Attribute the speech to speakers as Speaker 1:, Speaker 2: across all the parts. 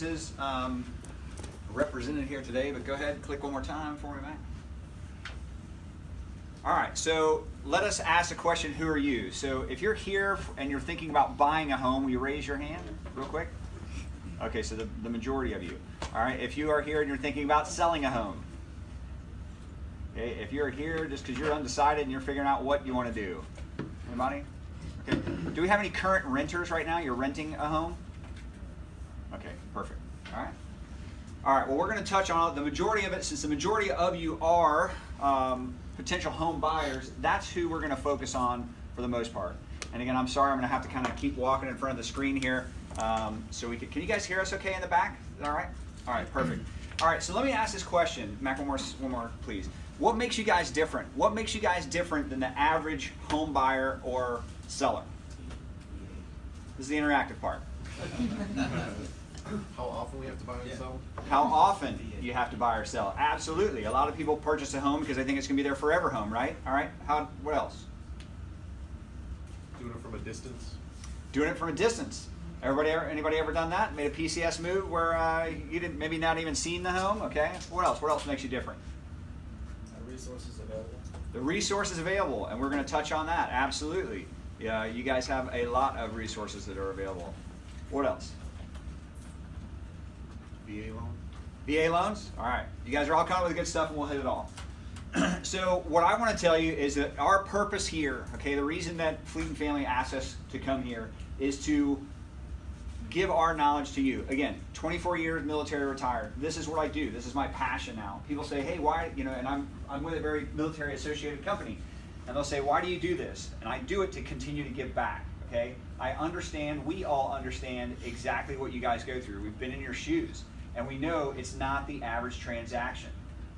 Speaker 1: is represented here today, but go ahead and click one more time for me, Matt. All right, so let us ask a question, who are you? So if you're here and you're thinking about buying a home, will you raise your hand real quick? Okay, so the majority of you. All right, if you are here and you're thinking about selling a home. Okay, if you're here just because you're undecided and you're figuring out what you want to do. Anybody? Okay, do we have any current renters right now? You're renting a home? Okay, perfect. All right. All right, well, we're going to touch on the majority of it. Since the majority of you are potential home buyers, that's who we're going to focus on for the most part. And again, I'm sorry, I'm going to have to kind of keep walking in front of the screen here. So we can you guys hear us okay in the back? Is that all right? All right, perfect. All right, so let me ask this question. Mac, one more, please. What makes you guys different? What makes you guys different than the average home buyer or seller? This is the interactive part.
Speaker 2: How often we have to buy and sell?
Speaker 1: How often you have to buy or sell? Absolutely. A lot of people purchase a home because they think it's going to be their forever home, right? All right. What else?
Speaker 2: Doing it from a distance.
Speaker 1: Doing it from a distance. Anybody ever done that? Made a PCS move where you didn't, maybe not even seen the home? Okay. What else? What else makes you different?
Speaker 3: Resources available.
Speaker 1: The resources available, and we're going to touch on that. Absolutely. Yeah, you guys have a lot of resources that are available. What else?
Speaker 2: VA loan.
Speaker 1: VA loans? All right. You guys are all coming with good stuff, and we'll hit it all. So what I want to tell you is that our purpose here, okay, the reason that Fleet and Family asked us to come here is to give our knowledge to you. Again, 24 years military retired. This is what I do. This is my passion now. People say, hey, why, and I'm with a very military associated company. And they'll say, why do you do this? And I do it to continue to give back, okay? I understand, we all understand exactly what you guys go through. We've been in your shoes. And we know it's not the average transaction.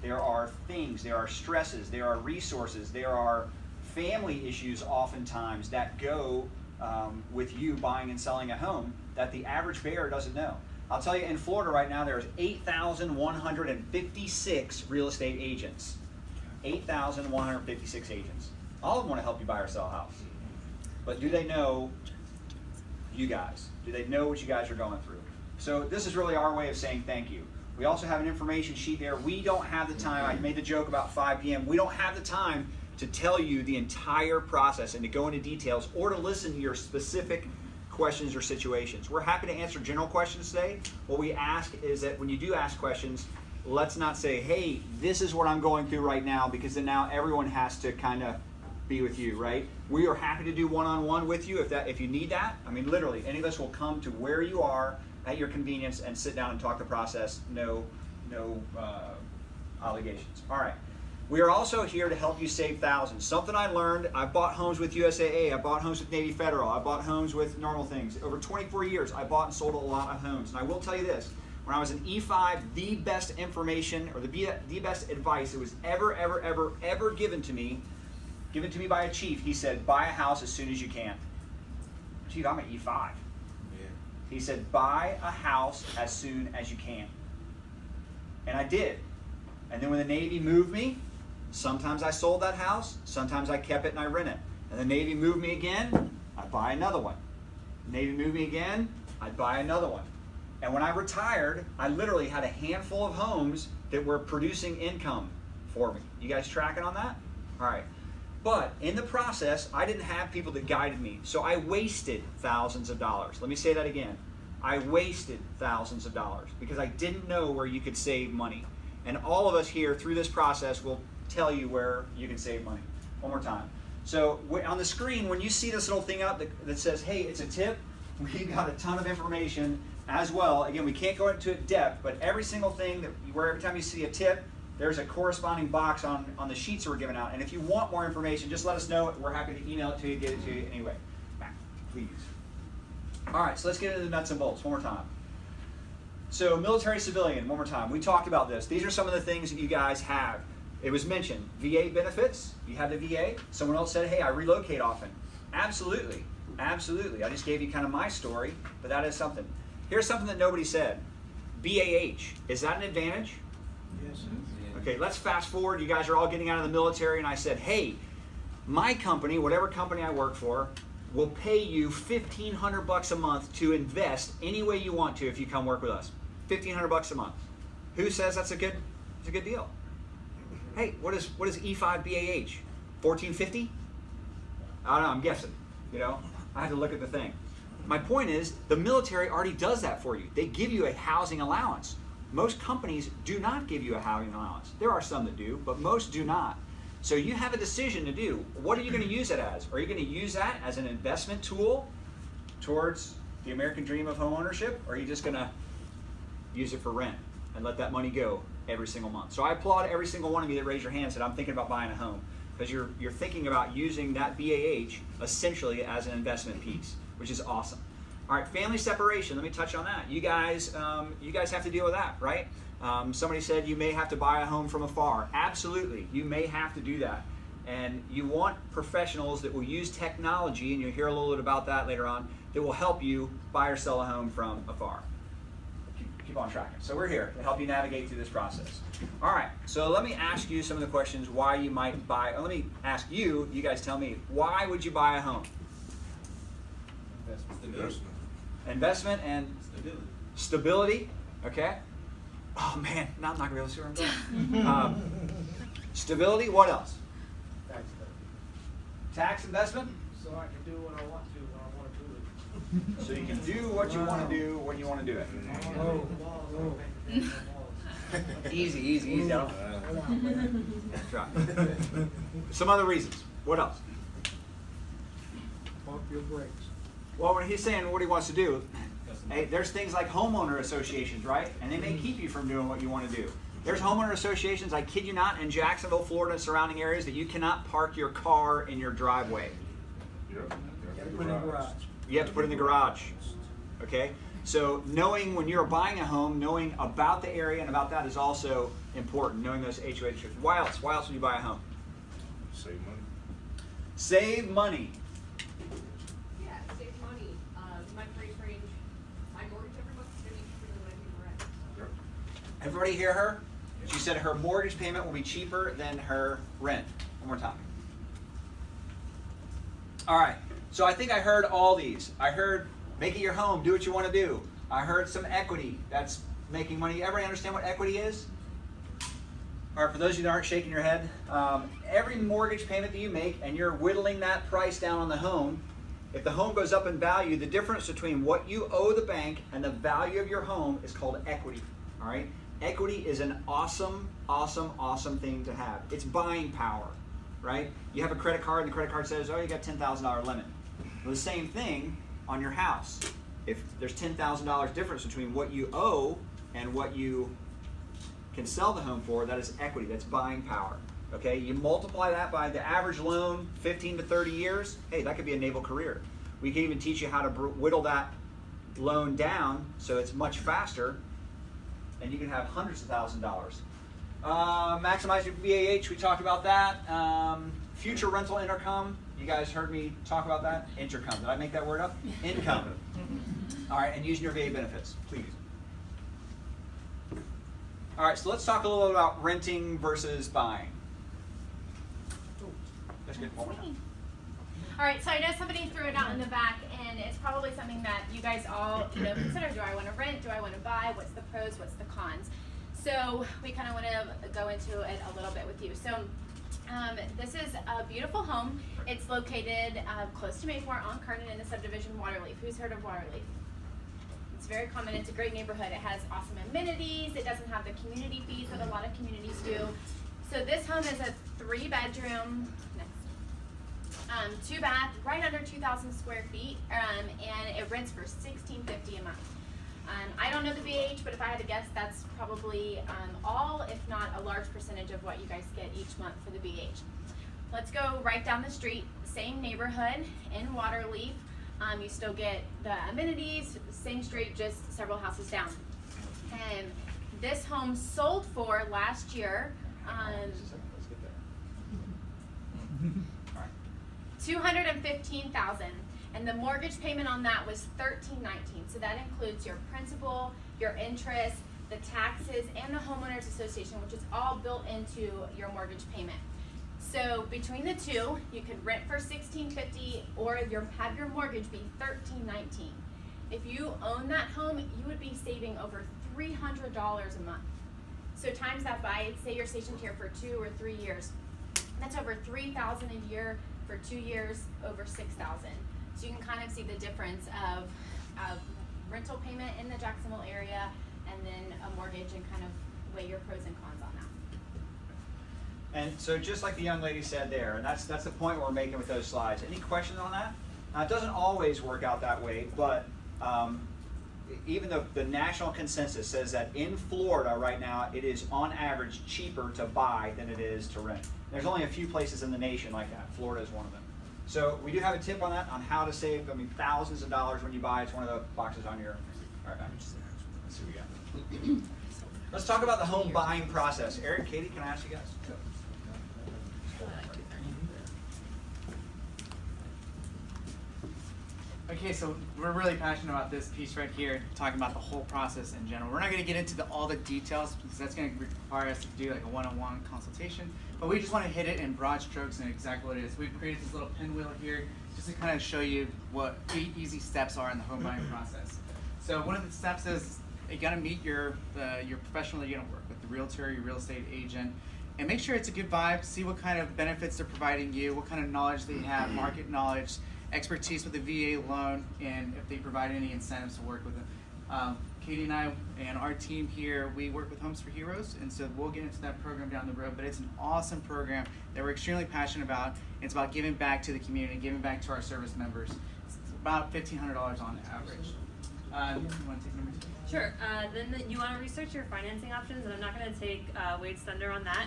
Speaker 1: There are things, there are stresses, there are resources, there are family issues oftentimes that go with you buying and selling a home that the average bear doesn't know. I'll tell you, in Florida right now, there's 8,156 real estate agents. 8,156 agents. All of them want to help you buy or sell a house. But do they know you guys? Do they know what you guys are going through? So this is really our way of saying thank you. We also have an information sheet there. We don't have the time. I made the joke about 5 p.m. We don't have the time to tell you the entire process and to go into details or to listen to your specific questions or situations. We're happy to answer general questions today. What we ask is that when you do ask questions, let's not say, hey, this is what I'm going through right now, because then now everyone has to kind of be with you, right? We are happy to do one-on-one with you if you need that. I mean, literally, any of us will come to where you are at your convenience and sit down and talk the process. No obligations. All right. We are also here to help you save thousands. Something I learned, I bought homes with USAA, I bought homes with Navy Federal, I bought homes with Normal Things. Over 24 years, I bought and sold a lot of homes. And I will tell you this, when I was in E5, the best information or the best advice that was ever given to me by a chief, he said, buy a house as soon as you can. Chief, I'm at E5. Yeah. He said, buy a house as soon as you can. And I did. And then when the Navy moved me, sometimes I sold that house, sometimes I kept it and I rent it. And the Navy moved me again, I'd buy another one. The Navy moved me again, I'd buy another one. And when I retired, I literally had a handful of homes that were producing income for me. You guys tracking on that? All right. But in the process, I didn't have people that guided me. So I wasted thousands of dollars. Let me say that again. I wasted thousands of dollars because I didn't know where you could save money. And all of us here through this process will tell you where you can save money. One more time. So on the screen, when you see this little thing up that says, hey, it's a tip, we've got a ton of information as well. Again, we can't go into it depth, but every single thing where every time you see a tip, there's a corresponding box on the sheets that we're giving out. And if you want more information, just let us know. We're happy to email it to you, get it to you anyway. Matt, please. All right, so let's get into the nuts and bolts one more time. So military civilian, one more time. We talked about this. These are some of the things that you guys have. It was mentioned, VA benefits. You have the VA. Someone else said, hey, I relocate often. Absolutely, absolutely. I just gave you kind of my story, but that is something. Here's something that nobody said. BAH, is that an advantage?
Speaker 3: Yes.
Speaker 1: Okay, let's fast forward. You guys are all getting out of the military, and I said, hey, my company, whatever company I work for, will pay you $1,500 a month to invest any way you want to if you come work with us. $1,500 a month. Who says that's a good deal? Hey, what is E5 BAH? $1,450? I don't know, I'm guessing. You know, I had to look at the thing. My point is, the military already does that for you. They give you a housing allowance. Most companies do not give you a housing allowance. There are some that do, but most do not. So you have a decision to do. What are you going to use it as? Are you going to use that as an investment tool towards the American dream of home ownership, or are you just going to use it for rent and let that money go every single month? So I applaud every single one of you that raised your hand and said, I'm thinking about buying a home, because you're thinking about using that BAH essentially as an investment piece, which is awesome. All right, family separation. Let me touch on that. You guys have to deal with that, right? Somebody said you may have to buy a home from afar. Absolutely, you may have to do that. And you want professionals that will use technology, and you'll hear a little bit about that later on, that will help you buy or sell a home from afar. Keep on tracking. So we're here to help you navigate through this process. All right, so let me ask you some of the questions why you might buy. Let me ask you, you guys tell me, why would you buy a home? Investment and stability. Okay. Oh man, now I'm not gonna be able to see where I'm going. Stability. What else? Tax investment.
Speaker 3: So I can do what I want to when I want to do it.
Speaker 1: So you can do what you want to do when you want to do it. Easy. That's right. Some other reasons. What else?
Speaker 3: Pump your brakes.
Speaker 1: Well, when he's saying what he wants to do, hey, there's things like homeowner associations, right? And they may keep you from doing what you want to do. There's homeowner associations, I kid you not, in Jacksonville, Florida, and surrounding areas that you cannot park your car in your driveway.
Speaker 3: You have to put it in the garage.
Speaker 1: You have to put it in the garage. Okay? So knowing when you're buying a home, knowing about the area and about that is also important, knowing those HOA restrictions. Why else? Why else would you buy a home?
Speaker 4: Save money.
Speaker 1: Save money.
Speaker 5: Yeah, save money. My price range, my mortgage every month is going to be cheaper than what I pay for rent.
Speaker 1: Everybody hear her? She said her mortgage payment will be cheaper than her rent. One more time. All right. So I think I heard all these. I heard make it your home, do what you want to do. I heard some equity. That's making money. Everybody understand what equity is? All right, for those of you that aren't shaking your head, every mortgage payment that you make and you're whittling that price down on the home, if the home goes up in value, the difference between what you owe the bank and the value of your home is called equity. All right? Equity is an awesome thing to have. It's buying power, right? You have a credit card and the credit card says, oh, you got $10,000 limit. Well, the same thing on your house. If there's $10,000 difference between what you owe and what you can sell the home for, that is equity. That's buying power. Okay, you multiply that by the average loan, 15 to 30 years. Hey, that could be a naval career. We can even teach you how to whittle that loan down so it's much faster, and you can have hundreds of thousands of dollars. Maximize your BAH, we talked about that. Future rental income, you guys heard me talk about that. Intercom, did I make that word up? Income. All right, and using your VA benefits, please. All right, so let's talk a little bit about renting versus buying. That's good. One more time.
Speaker 6: All right, so I know somebody threw it out in the back, and it's probably something that you guys all consider. Do I want to rent? Do I want to buy? What's the pros? What's the cons? So we kind of want to go into it a little bit with you. So this is a beautiful home. It's located close to Mayport on Carden in the subdivision Waterleaf. Who's heard of Waterleaf? It's very common. It's a great neighborhood. It has awesome amenities. It doesn't have the community fees that a lot of communities do. So this home is a 3-bedroom, 2-bath, right under 2,000 square feet, and it rents for $1,650 a month. I don't know the BH, but if I had to guess, that's probably all, if not a large percentage of what you guys get each month for the BH. Let's go right down the street, same neighborhood in Waterleaf. You still get the amenities, same street, just several houses down. And this home sold for last year $215,000, and the mortgage payment on that was $1,319. So that includes your principal, your interest, the taxes, and the homeowners association, which is all built into your mortgage payment. So between the two, you could rent for $1,650 or have your mortgage be $1,319. If you own that home, you would be saving over $300 a month. So times that by, say you're stationed here for 2 or 3 years, that's over $3,000 a year. For 2 years, over $6,000. So you can kind of see the difference of rental payment in the Jacksonville area, and then a mortgage, and kind of weigh your pros and cons on that.
Speaker 1: And so just like the young lady said there, and that's the point we're making with those slides. Any questions on that? Now, it doesn't always work out that way, but even though the national consensus says that in Florida right now, it is on average cheaper to buy than it is to rent. There's only a few places in the nation like that. Florida is one of them. So we do have a tip on that, on how to save, thousands of dollars when you buy. It's one of the boxes on your, all right, let's see what we got. Let's talk about the home buying process. Eric, Katie, can I ask you guys?
Speaker 4: Okay, so we're really passionate about this piece right here, talking about the whole process in general. We're not going to get into all the details because that's going to require us to do like a one-on-one consultation, but we just want to hit it in broad strokes and exactly what it is. We've created this little pinwheel here just to kind of show you what 8 easy steps are in the home buying process. So one of the steps is you got to meet your professional that you're going to work with, the realtor, your real estate agent, and make sure it's a good vibe. See what kind of benefits they're providing you, what kind of knowledge they have, market knowledge, expertise with the VA loan, and if they provide any incentives to work with them. Katie and I and our team here, we work with Homes for Heroes, and so we'll get into that program down the road, but it's an awesome program that we're extremely passionate about. It's about giving back to the community, giving back to our service members. It's about $1,500 on average. You want to take number 2?
Speaker 7: Sure. Then you want to research your financing options, and I'm not going to take Wade's thunder on that.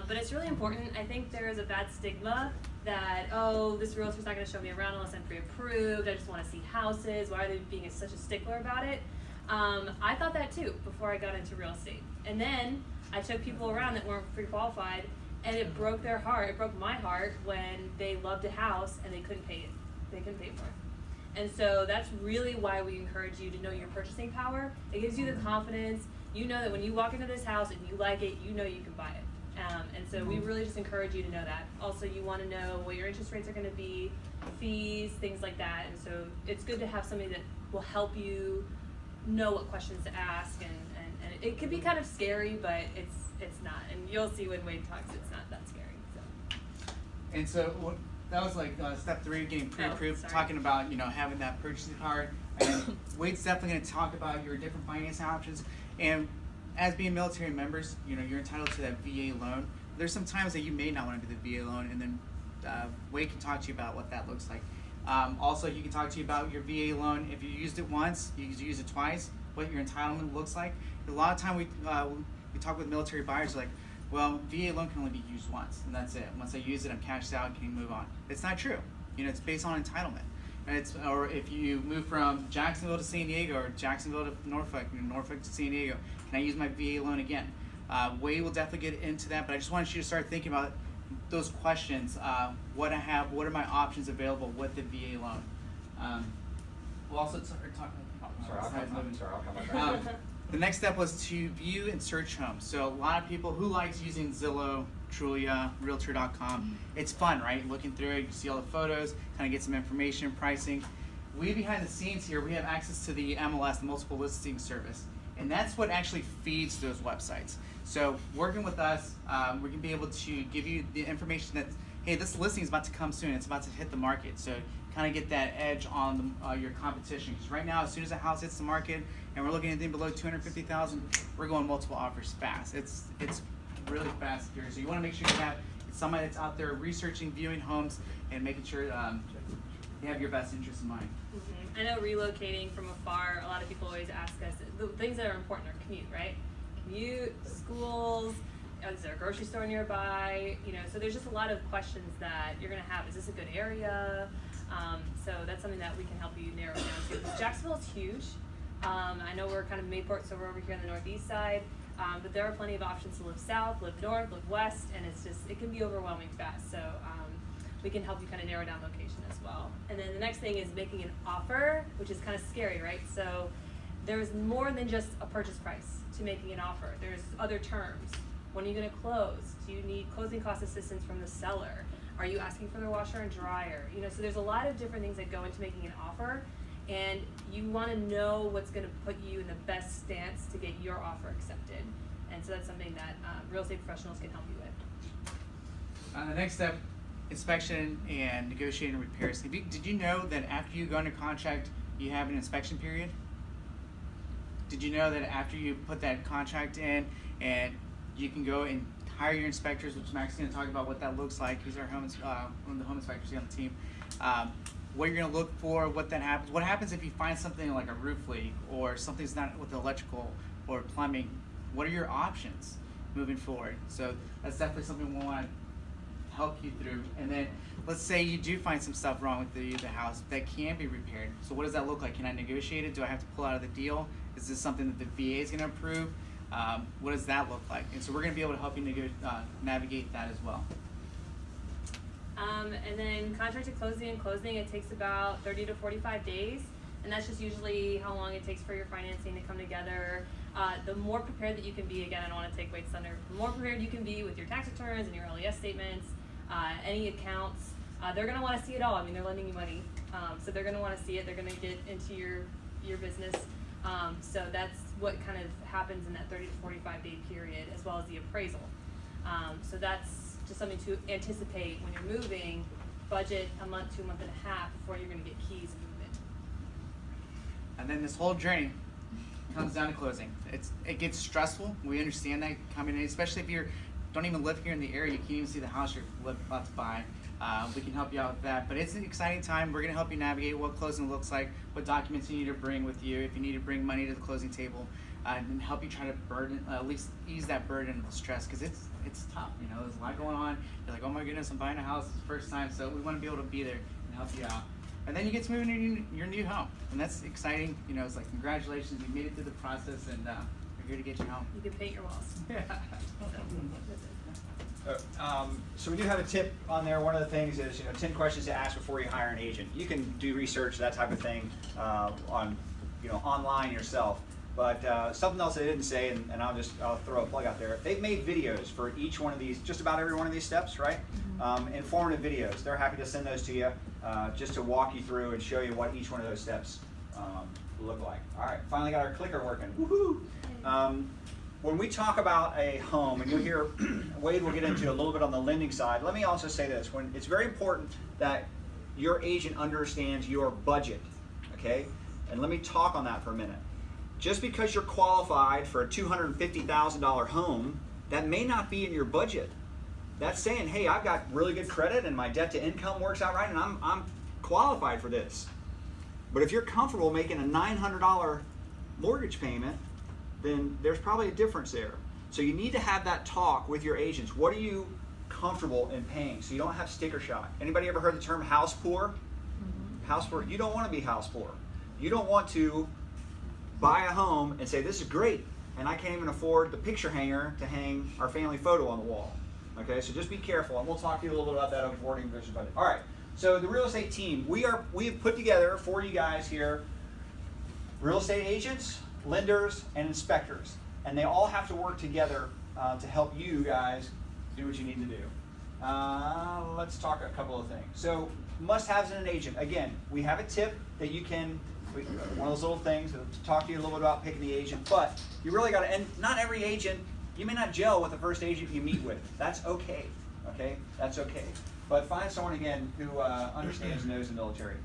Speaker 7: But it's really important. I think there is a bad stigma that, oh, this realtor's not going to show me around unless I'm pre-approved. I just want to see houses. Why are they being such a stickler about it? I thought that too before I got into real estate. And then I took people around that weren't pre-qualified, and it broke their heart. It broke my heart when they loved a house and they couldn't pay it. They couldn't pay for it. And so that's really why we encourage you to know your purchasing power. It gives you the confidence. You know that when you walk into this house and you like it, you know you can buy it. And so we really just encourage you to know that. Also, you want to know what your interest rates are going to be, fees, things like that. And so it's good to have somebody that will help you know what questions to ask. And it can be kind of scary, but it's not. And you'll see when Wade talks, it's not that scary. So.
Speaker 4: And so that was like step 3, getting pre-approved, talking about having that purchasing power. And Wade's definitely going to talk about your different financing options. And as being military members, you're entitled to that VA loan. There's some times that you may not want to do the VA loan, and then Wade can talk to you about what that looks like. Also, he can talk to you about your VA loan. If you used it once, you use it twice, what your entitlement looks like. A lot of time we talk with military buyers like, well, VA loan can only be used once, and that's it. Once I use it, I'm cashed out, can you move on? It's not true. It's based on entitlement. Or if you move from Jacksonville to San Diego, or Jacksonville to Norfolk, Norfolk to San Diego, can I use my VA loan again? Wade will definitely get into that, but I just wanted you to start thinking about those questions. What are my options available with the VA loan? We'll also talk.
Speaker 1: I'll come back.
Speaker 4: The next step was to view and search homes. So a lot of people who likes using Zillow, Trulia, Realtor.com. It's fun, right? Looking through it, you see all the photos, kind of get some information, pricing. We behind the scenes here, we have access to the MLS, the multiple listing service, and that's what actually feeds those websites. So working with us, we're gonna be able to give you the information that, hey, this listing is about to come soon. It's about to hit the market. So kind of get that edge on your competition. Because right now, as soon as a house hits the market and we're looking at anything below $250,000, we're going multiple offers fast. It's really fast here. So you want to make sure you have somebody that's out there researching, viewing homes, and making sure you have your best interests in mind.
Speaker 7: Mm-hmm. I know relocating from afar, a lot of people always ask us, the things that are important are commute, right? Commute, schools, is there a grocery store nearby? So there's just a lot of questions that you're going to have. Is this a good area? So that's something that we can help you narrow down to. Jacksonville is huge. I know we're kind of Mayport, so we're over here on the northeast side. But there are plenty of options to live south, live north, live west, and it can be overwhelming fast. So we can help you kind of narrow down location as well. And then the next thing is making an offer, which is kind of scary, right? So there's more than just a purchase price to making an offer. There's other terms. When are you going to close? Do you need closing cost assistance from the seller? Are you asking for their washer and dryer? So there's a lot of different things that go into making an offer. and you want to know what's going to put you in the best stance to get your offer accepted. And so that's something that real estate professionals can help you with.
Speaker 4: The next step, inspection and negotiating repairs. Did you know that after you go under contract, you have an inspection period? Did you know that after you put that contract in, and you can go and hire your inspectors, which Max is going to talk about what that looks like. He's our one of the home inspectors here on the team. What you're going to look for, what that happens. What happens if you find something like a roof leak or something's not with the electrical or plumbing? What are your options moving forward? So that's definitely something we want to help you through. And then let's say you do find some stuff wrong with the house that can be repaired. So what does that look like? Can I negotiate it? Do I have to pull out of the deal? Is this something that the VA is going to approve? What does that look like? And so we're going to be able to help you navigate that as well.
Speaker 7: And then contract to closing and closing, it takes about 30 to 45 days. And that's just usually how long it takes for your financing to come together. The more prepared that you can be, again, I don't want to take Wade's thunder, the more prepared you can be with your tax returns and your LES statements, any accounts, they're going to want to see it all. I mean, they're lending you money. So they're going to want to see it. They're going to get into your business. So that's what kind of happens in that 30 to 45 day period, as well as the appraisal. So that's just something to anticipate when you're moving. Budget a month to a month and a half before you're going to get keys and move in.
Speaker 4: And then this whole journey comes down to closing. It gets stressful. We understand that coming in, especially if you don't even live here in the area, you can't even see the house you're about to buy. We can help you out with that, but it's an exciting time. We're going to help you navigate what closing looks like, what documents you need to bring with you, if you need to bring money to the closing table, and help you try to at least ease that burden of the stress, because it's tough. You know, there's a lot going on. You're like, oh my goodness, I'm buying a house. It's the first time, so we want to be able to be there and help you out. And then you get to move into your new home, and that's exciting. You know, it's like, congratulations, you made it through the process, and we're here to get you home.
Speaker 7: You can paint your walls.
Speaker 4: Yeah.
Speaker 1: So we do have a tip on there. One of the things is, 10 questions to ask before you hire an agent. You can do research, that type of thing, on, online yourself. But something else I didn't say, and I'll throw a plug out there. They've made videos for each one of these, just about every one of these steps, right? Informative videos. They're happy to send those to you, just to walk you through and show you what each one of those steps look like. All right, finally got our clicker working. Woohoo! When we talk about a home, and you'll hear Wade will get into a little bit on the lending side, let me also say this. It's very important that your agent understands your budget, okay? And let me talk on that for a minute. Just because you're qualified for a $250,000 home, that may not be in your budget. That's saying, hey, I've got really good credit and my debt to income works out right, and I'm qualified for this. But if you're comfortable making a $900 mortgage payment, then there's probably a difference there. So you need to have that talk with your agents. What are you comfortable in paying? So you don't have sticker shock. Anybody ever heard the term house poor? Mm-hmm. House poor. You don't want to be house poor. You don't want to buy a home and say, this is great, and I can't even afford the picture hanger to hang our family photo on the wall. Okay, so just be careful, and we'll talk to you a little bit about that on boarding versus budget. All right, so the real estate team, we have put together for you guys here real estate agents, lenders, and inspectors, and they all have to work together to help you guys do what you need to do. Let's talk a couple of things. So must-haves in an agent. Again, we have a tip that you can, one of those little things to talk to you a little bit about picking the agent, but you really got to, and not every agent, you may not gel with the first agent you meet with. That's okay, That's okay. But find someone, again, who understands and knows the military.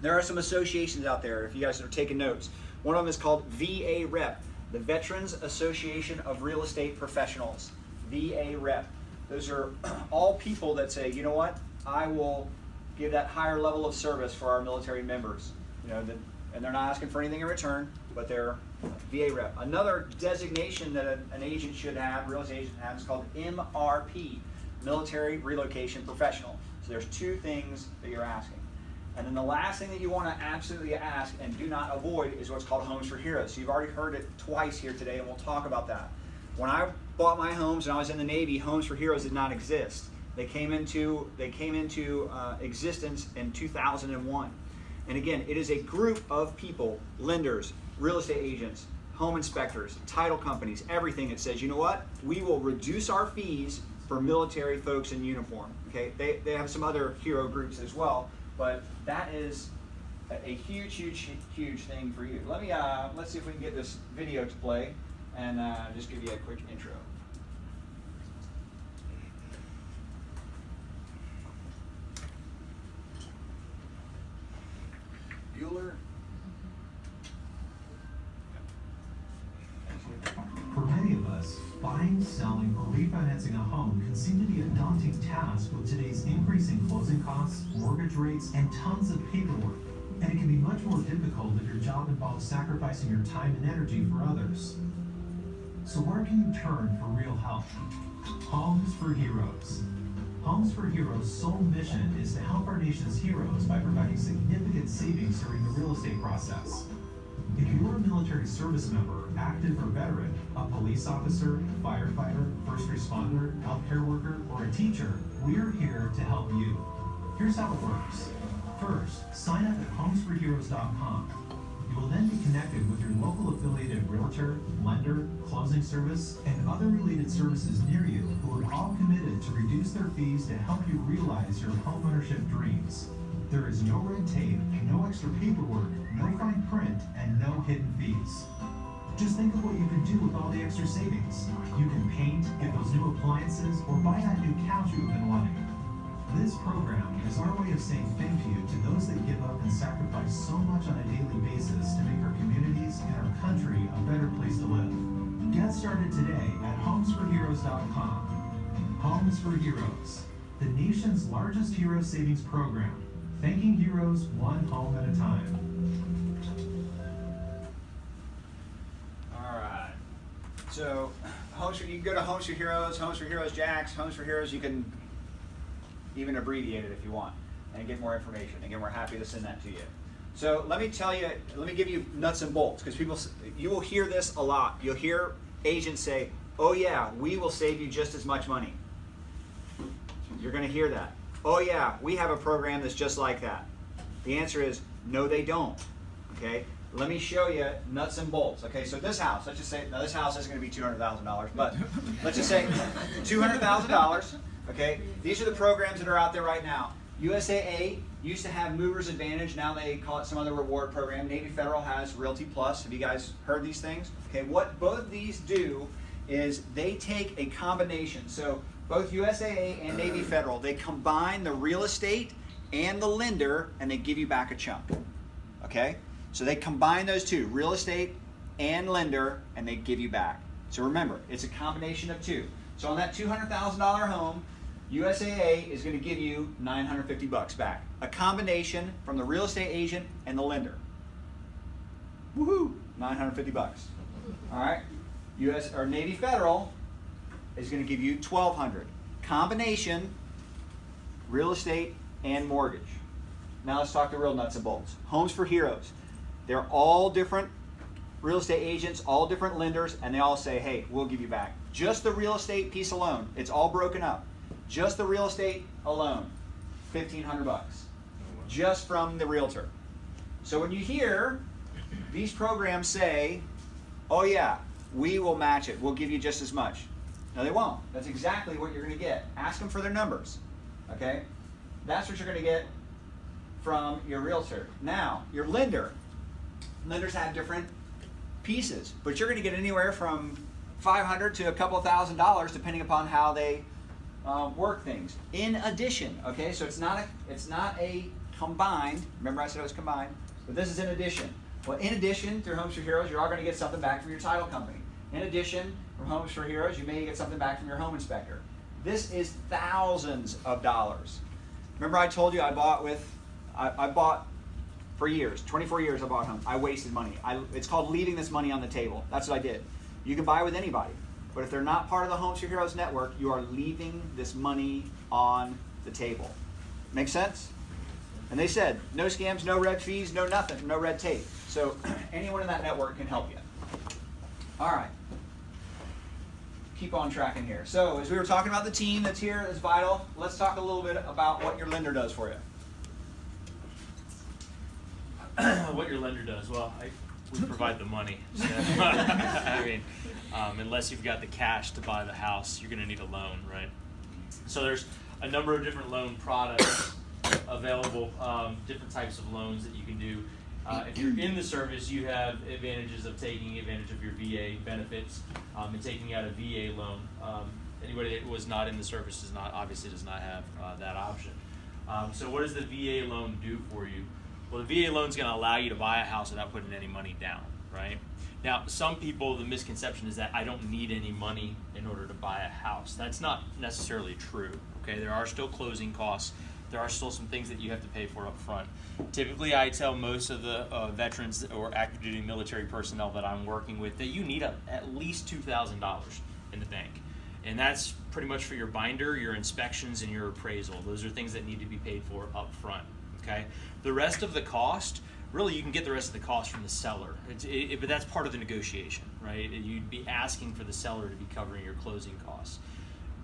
Speaker 1: There are some associations out there, if you guys are taking notes. One of them is called VA Rep, the Veterans Association of Real Estate Professionals. VA Rep. Those are all people that say, you know what, I will give that higher level of service for our military members. And they're not asking for anything in return, but they're VA Rep. Another designation that an agent should have, real estate agent has, is called MRP, Military Relocation Professional. So there's two things that you're asking. And then the last thing that you want to absolutely ask and do not avoid is what's called Homes for Heroes. So you've already heard it twice here today, and we'll talk about that. When I bought my homes and I was in the Navy, Homes for Heroes did not exist. They came into existence in 2001. And again, it is a group of people, lenders, real estate agents, home inspectors, title companies, everything that says, you know what, we will reduce our fees for military folks in uniform. Okay, they have some other hero groups as well. But that is a huge, huge, huge thing for you. Let me let's see if we can get this video to play, and just give you a quick intro. Bueller.
Speaker 8: For many of us, buying, selling, or refinancing a home can seem to be a daunting task with today's increasing closing costs, mortgage rates, and tons of paperwork. And it can be much more difficult if your job involves sacrificing your time and energy for others. So where can you turn for real help? Homes for Heroes. Homes for Heroes' sole mission is to help our nation's heroes by providing significant savings during the real estate process. If you're a military service member, active or veteran, a police officer, firefighter, first responder, healthcare worker, or a teacher, we're here to help you. Here's how it works. First, sign up at homesforheroes.com. You will then be connected with your local affiliated realtor, lender, closing service, and other related services near you who are all committed to reduce their fees to help you realize your homeownership dreams. There is no red tape, no extra paperwork, no fine print, and no hidden fees. Just think of what you can do with all the extra savings. You can paint, get those new appliances, or buy that new couch you've been wanting. This program is our way of saying thank you to those that give up and sacrifice so much on a daily basis to make our communities and our country a better place to live. Get started today at homesforheroes.com. Homes for Heroes, the nation's largest hero savings program, thanking heroes one home at a time.
Speaker 1: All right. So, you can go to Homes for Heroes, Homes for Heroes Jacks, Homes for Heroes. You can even abbreviate it if you want and get more information. Again, we're happy to send that to you. So let me give you nuts and bolts, because you will hear this a lot. You'll hear agents say, oh yeah, we will save you just as much money. You're going to hear that. Oh yeah, we have a program that's just like that. The answer is, no they don't. Okay, let me show you nuts and bolts. Okay, so this house, let's just say, now this house isn't going to be $200,000, but let's just say $200,000. Okay, these are the programs that are out there right now. USAA used to have Movers Advantage, now they call it some other reward program. Navy Federal has Realty Plus. Have you guys heard these things? Okay, what both of these do is they take a combination. So both USAA and Navy Federal, they combine the real estate and the lender, and they give you back a chunk. Okay, so they combine those two, real estate and lender, and they give you back. So remember, it's a combination of two. So on that $200,000 home, USAA is going to give you $950 back. A combination from the real estate agent and the lender. Woohoo! $950. All right. Navy Federal is going to give you $1,200. Combination, real estate and mortgage. Now let's talk the real nuts and bolts. Homes for Heroes. They're all different real estate agents, all different lenders, and they all say, hey, we'll give you back. Just the real estate piece alone, it's all broken up. Just the real estate alone, $1,500, just from the realtor. So when you hear these programs say, oh yeah, we will match it, we'll give you just as much. No, they won't. That's exactly what you're going to get. Ask them for their numbers, okay? That's what you're going to get from your realtor. Now, your lenders have different pieces, but you're going to get anywhere from $500 to a couple of $1,000 depending upon how they work things. In addition, okay, so it's not a combined. Remember I said it was combined, but this is in addition. Well, in addition, through Homes for Heroes, you're all going to get something back from your title company. In addition, from Homes for Heroes, you may get something back from your home inspector. This is thousands of dollars. Remember I told you I bought for years, 24 years I bought homes. I wasted money. It's called leaving this money on the table. That's what I did. You can buy with anybody, but if they're not part of the Homes for Heroes network, you are leaving this money on the table. Make sense? And they said, no scams, no red fees, no nothing, no red tape. So anyone in that network can help you. All right. Keep on tracking here. So as we were talking about the team that's here, that's vital, let's talk a little bit about what your lender does for you.
Speaker 9: What your lender does? Well, we provide the money. So, I mean, unless you've got the cash to buy the house, you're going to need a loan, right? So there's a number of different loan products available different types of loans that you can do. If you're in the service, you have advantages of taking advantage of your VA benefits and taking out a VA loan. Anybody that was not in the service does not have that option. So what does the VA loan do for you? Well, the VA loan is going to allow you to buy a house without putting any money down, right? Now, some people, the misconception is that I don't need any money in order to buy a house. That's not necessarily true, okay? There are still closing costs. There are still some things that you have to pay for up front. Typically, I tell most of the veterans or active duty military personnel that I'm working with that you need at least $2,000 in the bank. And that's pretty much for your binder, your inspections, and your appraisal. Those are things that need to be paid for up front, okay? The rest of the cost, really you can get the rest of the cost from the seller, but that's part of the negotiation, right? You'd be asking for the seller to be covering your closing costs.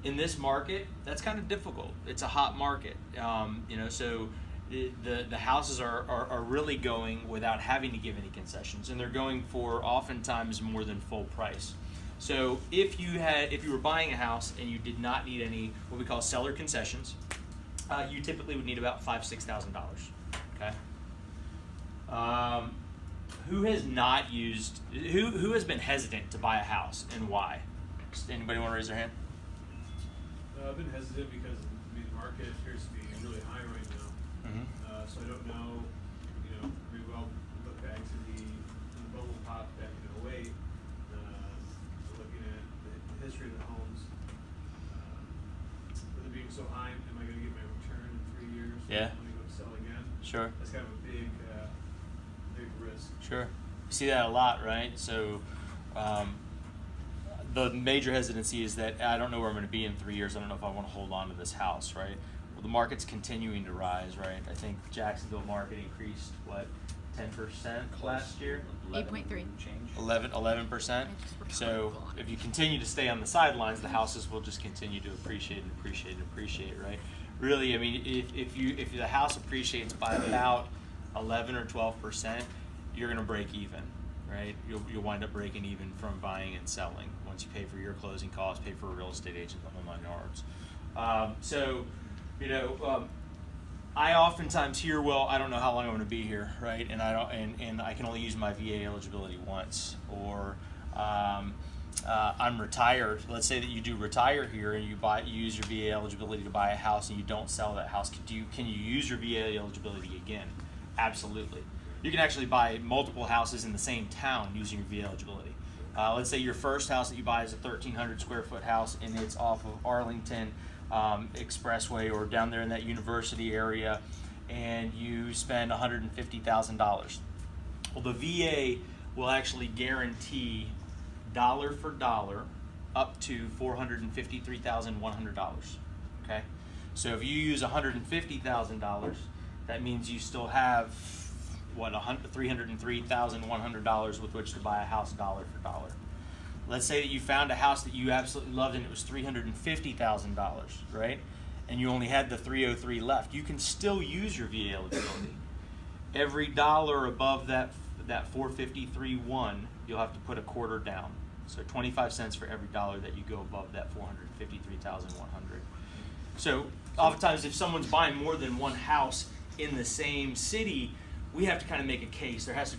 Speaker 9: In this market, that's kind of difficult. It's a hot market, so the houses are really going without having to give any concessions, and they're going for oftentimes more than full price. So if you were buying a house and you did not need any what we call seller concessions, you typically would need about $5,000–6,000. Okay. Who has not used? Who has been hesitant to buy a house and why? Anybody want to raise their hand?
Speaker 3: I've been hesitant because the market appears to be really high right now. So I don't know, we well look back to the bubble pop back in 2008, looking at the history of the homes, with it being so high, am I going to get my return in 3 years?
Speaker 9: Yeah.
Speaker 3: When I go to sell again?
Speaker 9: Sure.
Speaker 3: That's kind of a big risk.
Speaker 9: Sure. You see that a lot, right? So the major hesitancy is that I don't know where I'm going to be in 3 years. I don't know if I want to hold on to this house, right? Well, the market's continuing to rise, right? I think Jacksonville market increased, 10% last year?
Speaker 6: 8.3.
Speaker 9: 11%. So if you continue to stay on the sidelines, the houses will just continue to appreciate, right? Really, I mean, if the house appreciates by about 11 or 12%, you're going to break even, right? You'll wind up breaking even from buying and selling once you pay for your closing costs, pay for a real estate agent, the whole 9 yards. I oftentimes hear, well, I don't know how long I'm going to be here, right? And I can only use my VA eligibility once, or I'm retired. Let's say that you do retire here and you use your VA eligibility to buy a house and you don't sell that house. Can you use your VA eligibility again? Absolutely. You can actually buy multiple houses in the same town using your VA eligibility. Let's say your first house that you buy is a 1,300 square foot house and it's off of Arlington Expressway or down there in that university area, and you spend $150,000. Well, the VA will actually guarantee dollar for dollar up to $453,100. Okay, so if you use $150,000, that means you still have $303,100 with which to buy a house dollar for dollar. Let's say that you found a house that you absolutely loved and it was $350,000, right? And you only had the $303 left. You can still use your VA eligibility. Every dollar above that $453,100, you'll have to put a quarter down. So 25 cents for every dollar that you go above that $453,100. So oftentimes if someone's buying more than one house in the same city, we have to kind of make a case. It has to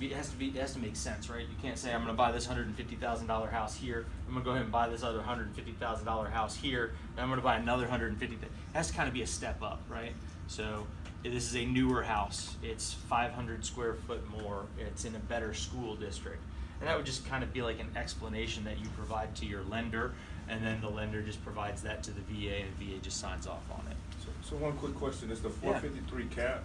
Speaker 9: make sense, right? You can't say I'm going to buy this $150,000 house here. I'm going to go ahead and buy this other $150,000 house here, and I'm going to buy another $150,000. It has to kind of be a step up, right? So this is a newer house. It's 500 square foot more. It's in a better school district, and that would just kind of be like an explanation that you provide to your lender, and then the lender just provides that to the VA, and the VA just signs off on it.
Speaker 10: So one quick question: is the 453 cap?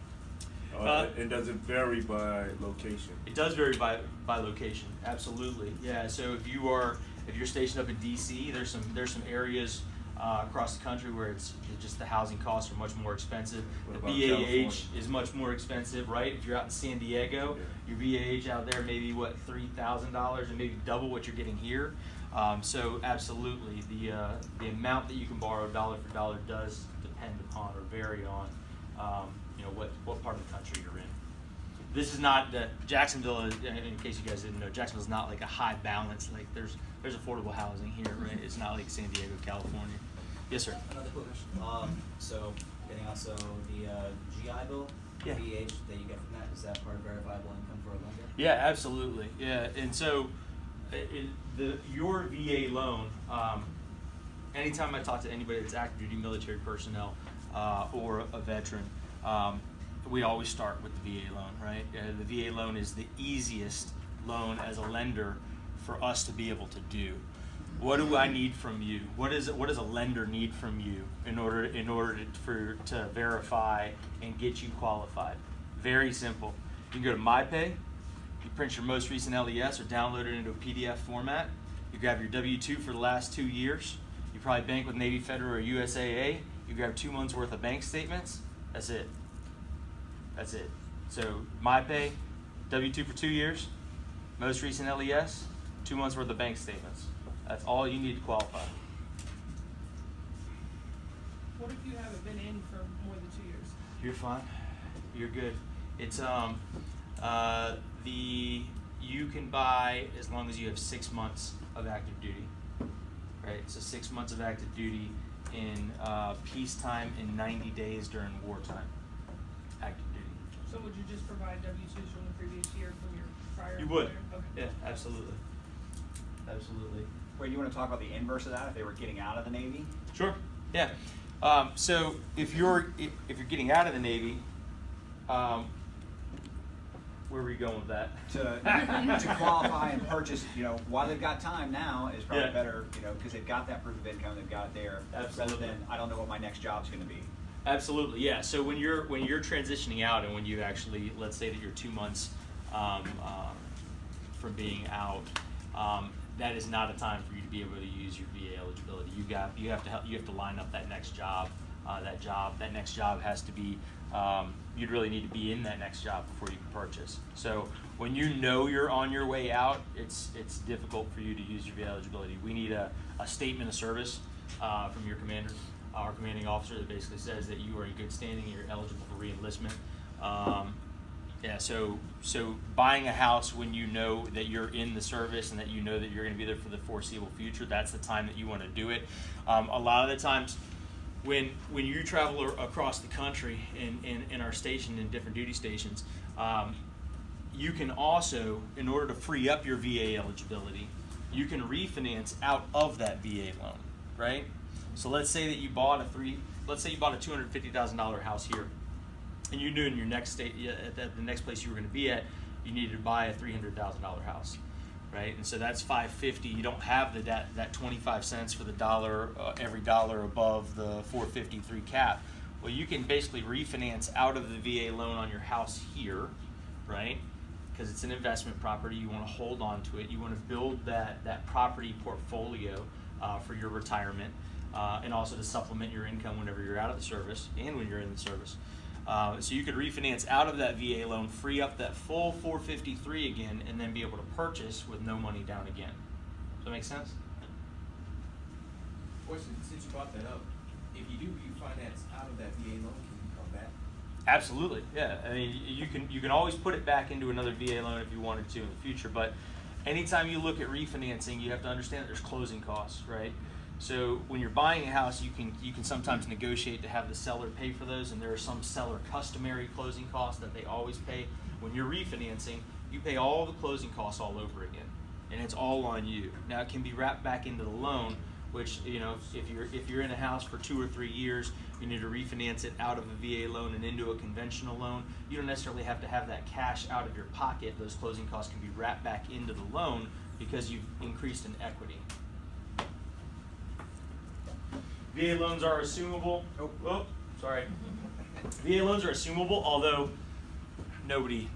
Speaker 10: And does it vary by location?
Speaker 9: It does vary by location, absolutely. Yeah. So if you're stationed up in DC, there's some areas across the country where it's just the housing costs are much more expensive. The BAH is much more expensive, right? If you're out in San Diego, your BAH out there maybe $3,000 and maybe double what you're getting here. So absolutely, the amount that you can borrow dollar for dollar does depend upon or vary on what part of the country you're in. This is not Jacksonville. In case you guys didn't know, Jacksonville's not like a high balance. Like there's affordable housing here, right? It's not like San Diego, California. Yes, sir.
Speaker 11: Another quick question. So getting also the GI Bill,
Speaker 9: Yeah.
Speaker 11: VH that you get from that, is that part of verifiable income for a lender?
Speaker 9: Yeah, absolutely. Yeah, and so your VA loan. Anytime I talk to anybody that's active duty military personnel or a veteran, we always start with the VA loan, right? The VA loan is the easiest loan as a lender for us to be able to do. What do I need from you? What does a lender need from you in order to verify and get you qualified? Very simple. You can go to MyPay, you print your most recent LES or download it into a PDF format. You grab your W-2 for the last 2 years. You probably bank with Navy Federal or USAA. You grab 2 months worth of bank statements. That's it. That's it. So MyPay, W-2 for 2 years, most recent LES, 2 months worth of bank statements. That's all you need to qualify.
Speaker 12: What if you haven't been in for more than 2 years?
Speaker 9: You're fine. You're good. It's you can buy as long as you have 6 months of active duty. Right? So 6 months of active duty in peacetime and 90 days during wartime. Active duty.
Speaker 12: So would you just provide W-2s from the previous year from your prior
Speaker 9: You would.
Speaker 12: employer? Okay.
Speaker 9: Yeah, absolutely. Absolutely.
Speaker 1: Wait, you want to talk about the inverse of that? If they were getting out of the Navy?
Speaker 9: Sure. Yeah. So if you're getting out of the Navy, where were you going with that?
Speaker 1: To qualify and purchase, while they've got time now is probably
Speaker 9: Yeah.
Speaker 1: better, because they've got that proof of income, they've got it there,
Speaker 9: Absolutely.
Speaker 1: rather than I don't know what my next job's going to be.
Speaker 9: Absolutely, yeah. So when you're transitioning out, and when you actually, let's say that you're 2 months from being out, that is not a time for you to be able to use your VA eligibility. You have to line up that next job. That next job has to be. You'd really need to be in that next job before you can purchase. So when you know you're on your way out, it's difficult for you to use your VA eligibility. We need a statement of service from your commander, our commanding officer, that basically says that you are in good standing, you're eligible for re-enlistment. So buying a house when you know that you're in the service and that you know that you're going to be there for the foreseeable future, that's the time that you want to do it. A lot of the times when you travel across the country and are stationed in different duty stations, you can also, in order to free up your VA eligibility, you can refinance out of that VA loan, right? So let's say that you bought a $250,000 house here, and you knew in your next state, at the next place you were going to be at, you needed to buy a $300,000 house, right? And so that's $550. You don't have that 25 cents for the dollar, every dollar above the 453 cap. Well, you can basically refinance out of the VA loan on your house here, right? Because it's an investment property. You want to hold on to it. You want to build that property portfolio for your retirement, and also to supplement your income whenever you're out of the service and when you're in the service. So you could refinance out of that VA loan, free up that full 453 again, and then be able to purchase with no money down again. Does that make sense?
Speaker 2: Question, since you brought that up, if you do refinance out of that VA loan, can you come back?
Speaker 9: Absolutely, yeah. I mean, you can always put it back into another VA loan if you wanted to in the future, but anytime you look at refinancing, you have to understand that there's closing costs, right? So when you're buying a house, you can sometimes negotiate to have the seller pay for those, and there are some seller customary closing costs that they always pay. When you're refinancing, you pay all the closing costs all over again, and it's all on you. Now it can be wrapped back into the loan, which, if you're in a house for 2 or 3 years, you need to refinance it out of a VA loan and into a conventional loan. You don't necessarily have to have that cash out of your pocket. Those closing costs can be wrapped back into the loan because you've increased in equity. VA loans are assumable. VA loans are assumable, although nobody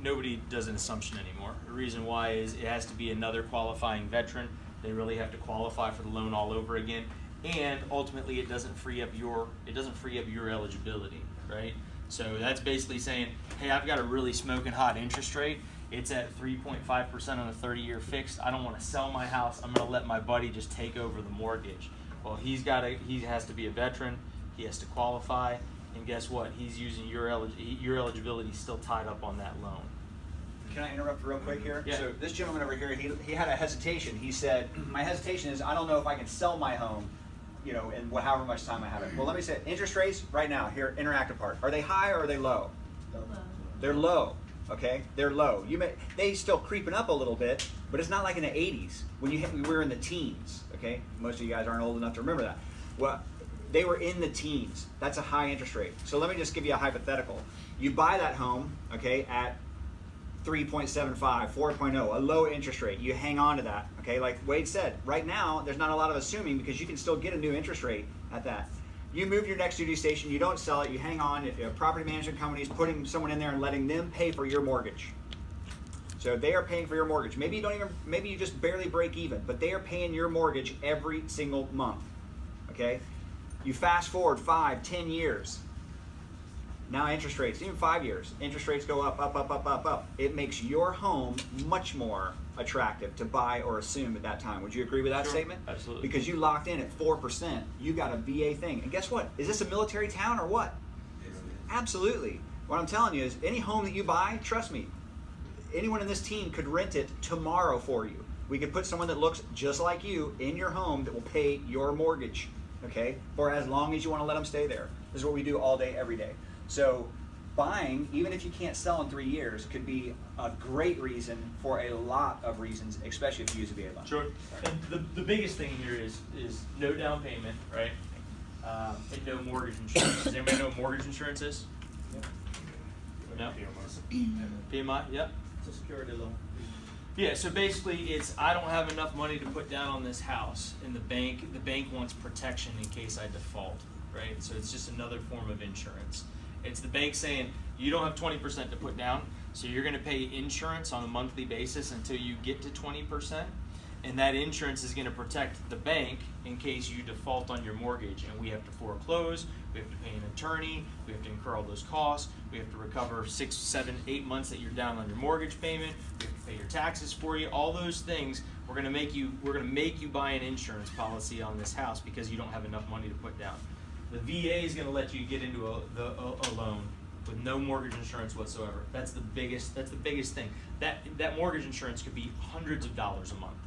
Speaker 9: does an assumption anymore. The reason why is it has to be another qualifying veteran. They really have to qualify for the loan all over again, and ultimately it doesn't free up your eligibility, right? So that's basically saying, hey, I've got a really smoking hot interest rate. It's at 3.5% on a 30-year fixed. I don't want to sell my house. I'm going to let my buddy just take over the mortgage. Well, he has to be a veteran. He has to qualify, and guess what? He's using your eligibility still tied up on that loan.
Speaker 1: Can I interrupt real quick here?
Speaker 9: Yeah.
Speaker 1: So this gentleman over here, he had a hesitation. He said, my hesitation is I don't know if I can sell my home you know, in however much time I have it. Well, let me say, interest rates right now here, interactive part, are they high or are they low? They're low. Okay, they're low. They still creeping up a little bit, but it's not like in the 80s when we were in the teens. Okay, most of you guys aren't old enough to remember that. Well, they were in the teens. That's a high interest rate. So let me just give you a hypothetical. You buy that home, okay, at 3.75, 4.0, a low interest rate. You hang on to that, okay? Like Wade said, right now there's not a lot of assuming because you can still get a new interest rate at that. You move your next duty station, you don't sell it, you hang on. If a property management company is putting someone in there and letting them pay for your mortgage. So they are paying for your mortgage. Maybe you just barely break even, but they are paying your mortgage every single month. Okay? You fast forward 5, 10 years. Now interest rates, even 5 years, interest rates go up, up, up, up, up, up. It makes your home much more attractive to buy or assume at that time. Would you agree with that statement?
Speaker 9: Absolutely.
Speaker 1: Because you locked in at 4%. You got a VA thing. And guess what? Is this a military town or what? Absolutely. What I'm telling you is any home that you buy, trust me, anyone in this team could rent it tomorrow for you. We could put someone that looks just like you in your home that will pay your mortgage, okay, for as long as you want to let them stay there. This is what we do all day, every day. So buying, even if you can't sell in 3 years, could be a great reason for a lot of reasons, especially if you use a VA loan.
Speaker 9: Sure. And the biggest thing here is no down payment, right? And no mortgage insurance. Does anybody know what mortgage insurance is?
Speaker 11: Yep.
Speaker 9: No? PMI, yep.
Speaker 11: It's a security loan.
Speaker 9: Yeah, so basically it's I don't have enough money to put down on this house, and the bank wants protection in case I default, right? So it's just another form of insurance. It's the bank saying you don't have 20% to put down, so you're going to pay insurance on a monthly basis until you get to 20%, and that insurance is going to protect the bank in case you default on your mortgage, and we have to foreclose, we have to pay an attorney, we have to incur all those costs, we have to recover 6, 7, 8 months that you're down on your mortgage payment, we have to pay your taxes for you, all those things. We're going to make you buy an insurance policy on this house because you don't have enough money to put down. The VA is going to let you get into a loan with no mortgage insurance whatsoever. That's the biggest thing. That mortgage insurance could be hundreds of dollars a month,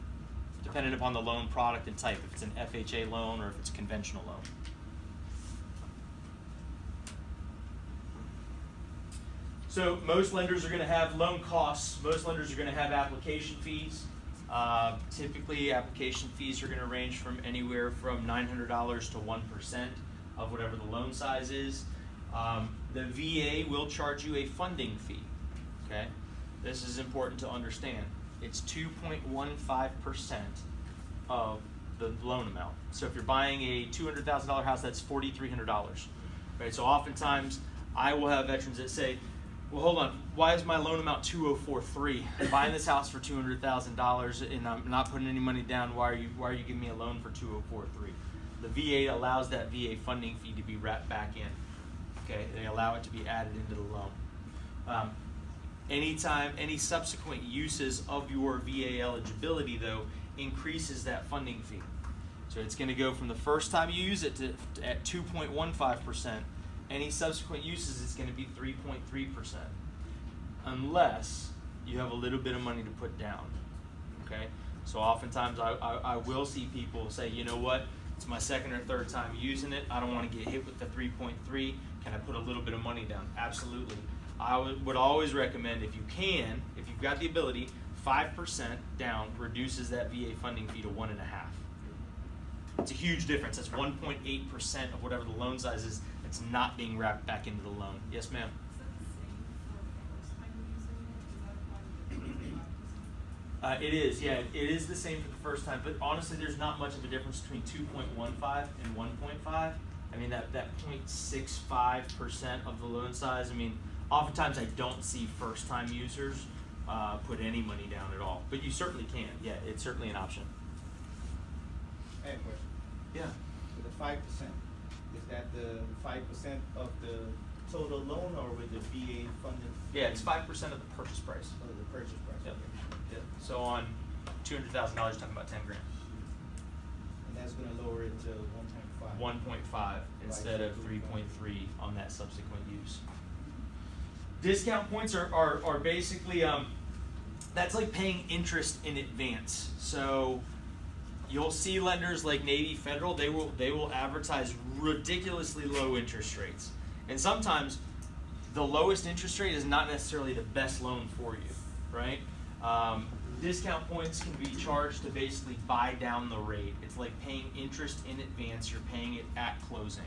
Speaker 9: depending upon the loan product and type, if it's an FHA loan or if it's a conventional loan. So most lenders are going to have loan costs. Most lenders are going to have application fees. Typically, application fees are going to range from anywhere from $900 to 1% of whatever the loan size is. The VA will charge you a funding fee. Okay, this is important to understand. It's 2.15% of the loan amount. So if you're buying a $200,000 house, that's $4,300. Right. So oftentimes I will have veterans that say, well, hold on, why is my loan amount $2,043? I'm buying this house for $200,000 and I'm not putting any money down. Why are you giving me a loan for $2,043? The VA allows that VA funding fee to be wrapped back in. Okay, they allow it to be added into the loan. Anytime any subsequent uses of your VA eligibility, though, increases that funding fee. So it's going to go from the first time you use it to at 2.15%. Any subsequent uses, it's going to be 3.3%, unless you have a little bit of money to put down. Okay, so oftentimes I will see people say, you know what, it's my second or third time using it. I don't want to get hit with the 3.3. Can I put a little bit of money down? Absolutely. I would always recommend, if you can, if you've got the ability, 5% down reduces that VA funding fee to 1.5%. It's a huge difference. That's 1.8% of whatever the loan size is. It's not being wrapped back into the loan. Yes, ma'am. It is, yeah, it is the same for the first time, but honestly, there's not much of a difference between 2.15 and 1.5. I mean, that 0.65% of the loan size, I mean, oftentimes I don't see first-time users put any money down at all, but you certainly can. Yeah, it's certainly an option.
Speaker 13: I have a question.
Speaker 9: Yeah.
Speaker 13: With the 5%, is that the 5% of the total loan or with the VA funding?
Speaker 9: Yeah, it's 5% of the purchase price.
Speaker 13: Of the purchase price.
Speaker 9: Yep.
Speaker 13: Okay.
Speaker 9: Yeah. So on $200,000, you're talking about $10,000.
Speaker 13: And that's going to lower it to 1.5.
Speaker 9: 1.5 instead of 3.3 on that subsequent use. Discount points are basically that's like paying interest in advance. So You'll see lenders like Navy Federal, they will advertise ridiculously low interest rates. And sometimes the lowest interest rate is not necessarily the best loan for you, right? Discount points can be charged to basically buy down the rate. It's like paying interest in advance. You're paying it at closing,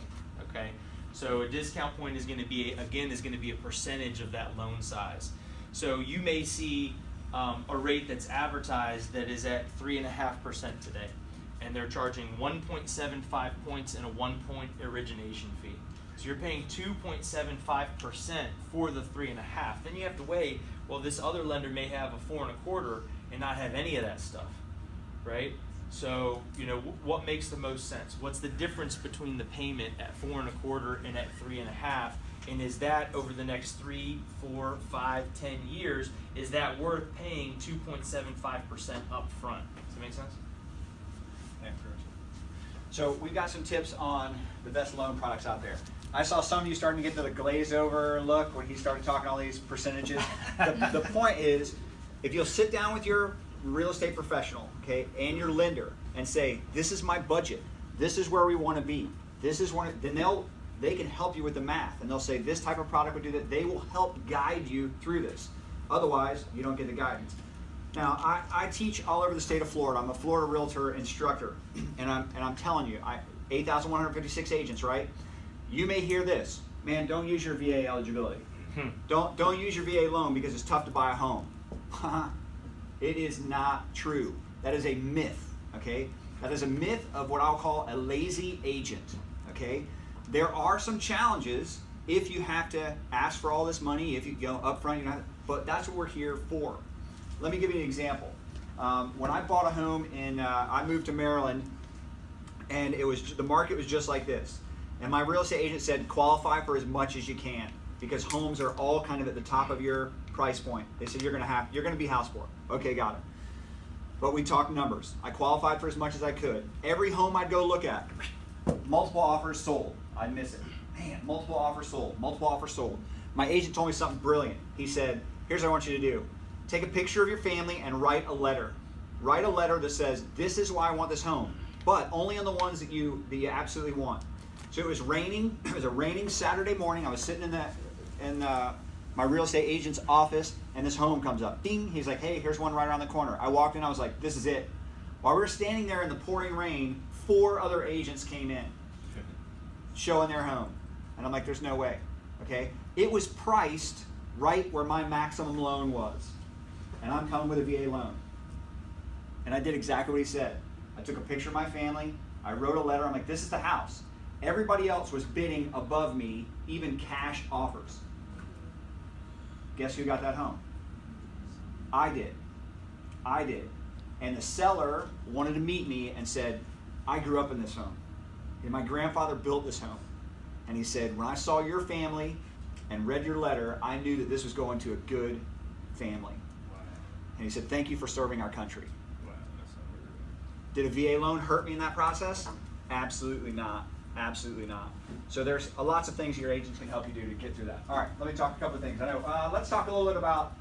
Speaker 9: okay? So a discount point is going to be, again, a percentage of that loan size. So you may see a rate that's advertised that is at 3.5% today, and they're charging 1.75 points and a 1 point origination fee. So you're paying 2.75% for the 3.5. Then you have to weigh, well, this other lender may have a 4.25 and not have any of that stuff, right? So, you know, what makes the most sense? What's the difference between the payment at 4.25 and at 3.5? And is that over the next 3, 4, 5, 10 years, is that worth paying 2.75% up front? Does that make sense?
Speaker 1: Yeah, correct. So we've got some tips on the best loan products out there. I saw some of you starting to get to the glaze over look when he started talking all these percentages. The point is, if you'll sit down with your real estate professional, okay, and your lender and say, this is my budget, this is where we want to be, this is one, then they can help you with the math, and they'll say this type of product would do that. They will help guide you through this. Otherwise, you don't get the guidance. Now, I teach all over the state of Florida. I'm a Florida realtor instructor, and I'm telling you, 8,156 agents, right? You may hear this, man, don't use your VA eligibility. Don't use your VA loan because it's tough to buy a home. It is not true. That is a myth, okay? That is a myth of what I'll call a lazy agent, okay? There are some challenges if you have to ask for all this money, if you go up front, but that's what we're here for. Let me give you an example. When I bought a home I moved to Maryland, and the market was just like this. And my real estate agent said, qualify for as much as you can, because homes are all kind of at the top of your price point. They said, you're gonna be house poor. Okay, got it. But we talked numbers. I qualified for as much as I could. Every home I'd go look at, multiple offers sold. I'd miss it. Man, multiple offers sold, multiple offers sold. My agent told me something brilliant. He said, here's what I want you to do. Take a picture of your family and write a letter. Write a letter that says, this is why I want this home, but only on the ones that you absolutely want. So it was raining. It was a raining Saturday morning. I was sitting in my real estate agent's office, and this home comes up. Ding! He's like, hey, here's one right around the corner. I walked in. I was like, this is it. While we were standing there in the pouring rain, 4 other agents came in, showing their home. And I'm like, there's no way. Okay? It was priced right where my maximum loan was. And I'm coming with a VA loan. And I did exactly what he said. I took a picture of my family. I wrote a letter. I'm like, this is the house. Everybody else was bidding above me, even cash offers. Guess who got that home? I did. And the seller wanted to meet me and said, I grew up in this home. And my grandfather built this home. And he said, when I saw your family and read your letter, I knew that this was going to a good family. Wow. And he said, thank you for serving our country. Wow, that's unreal. Did a VA loan hurt me in that process? Absolutely not. Absolutely not. So there's lots of things your agents can help you do to get through that. All right, let me talk a couple of things. I know. Let's talk a little bit about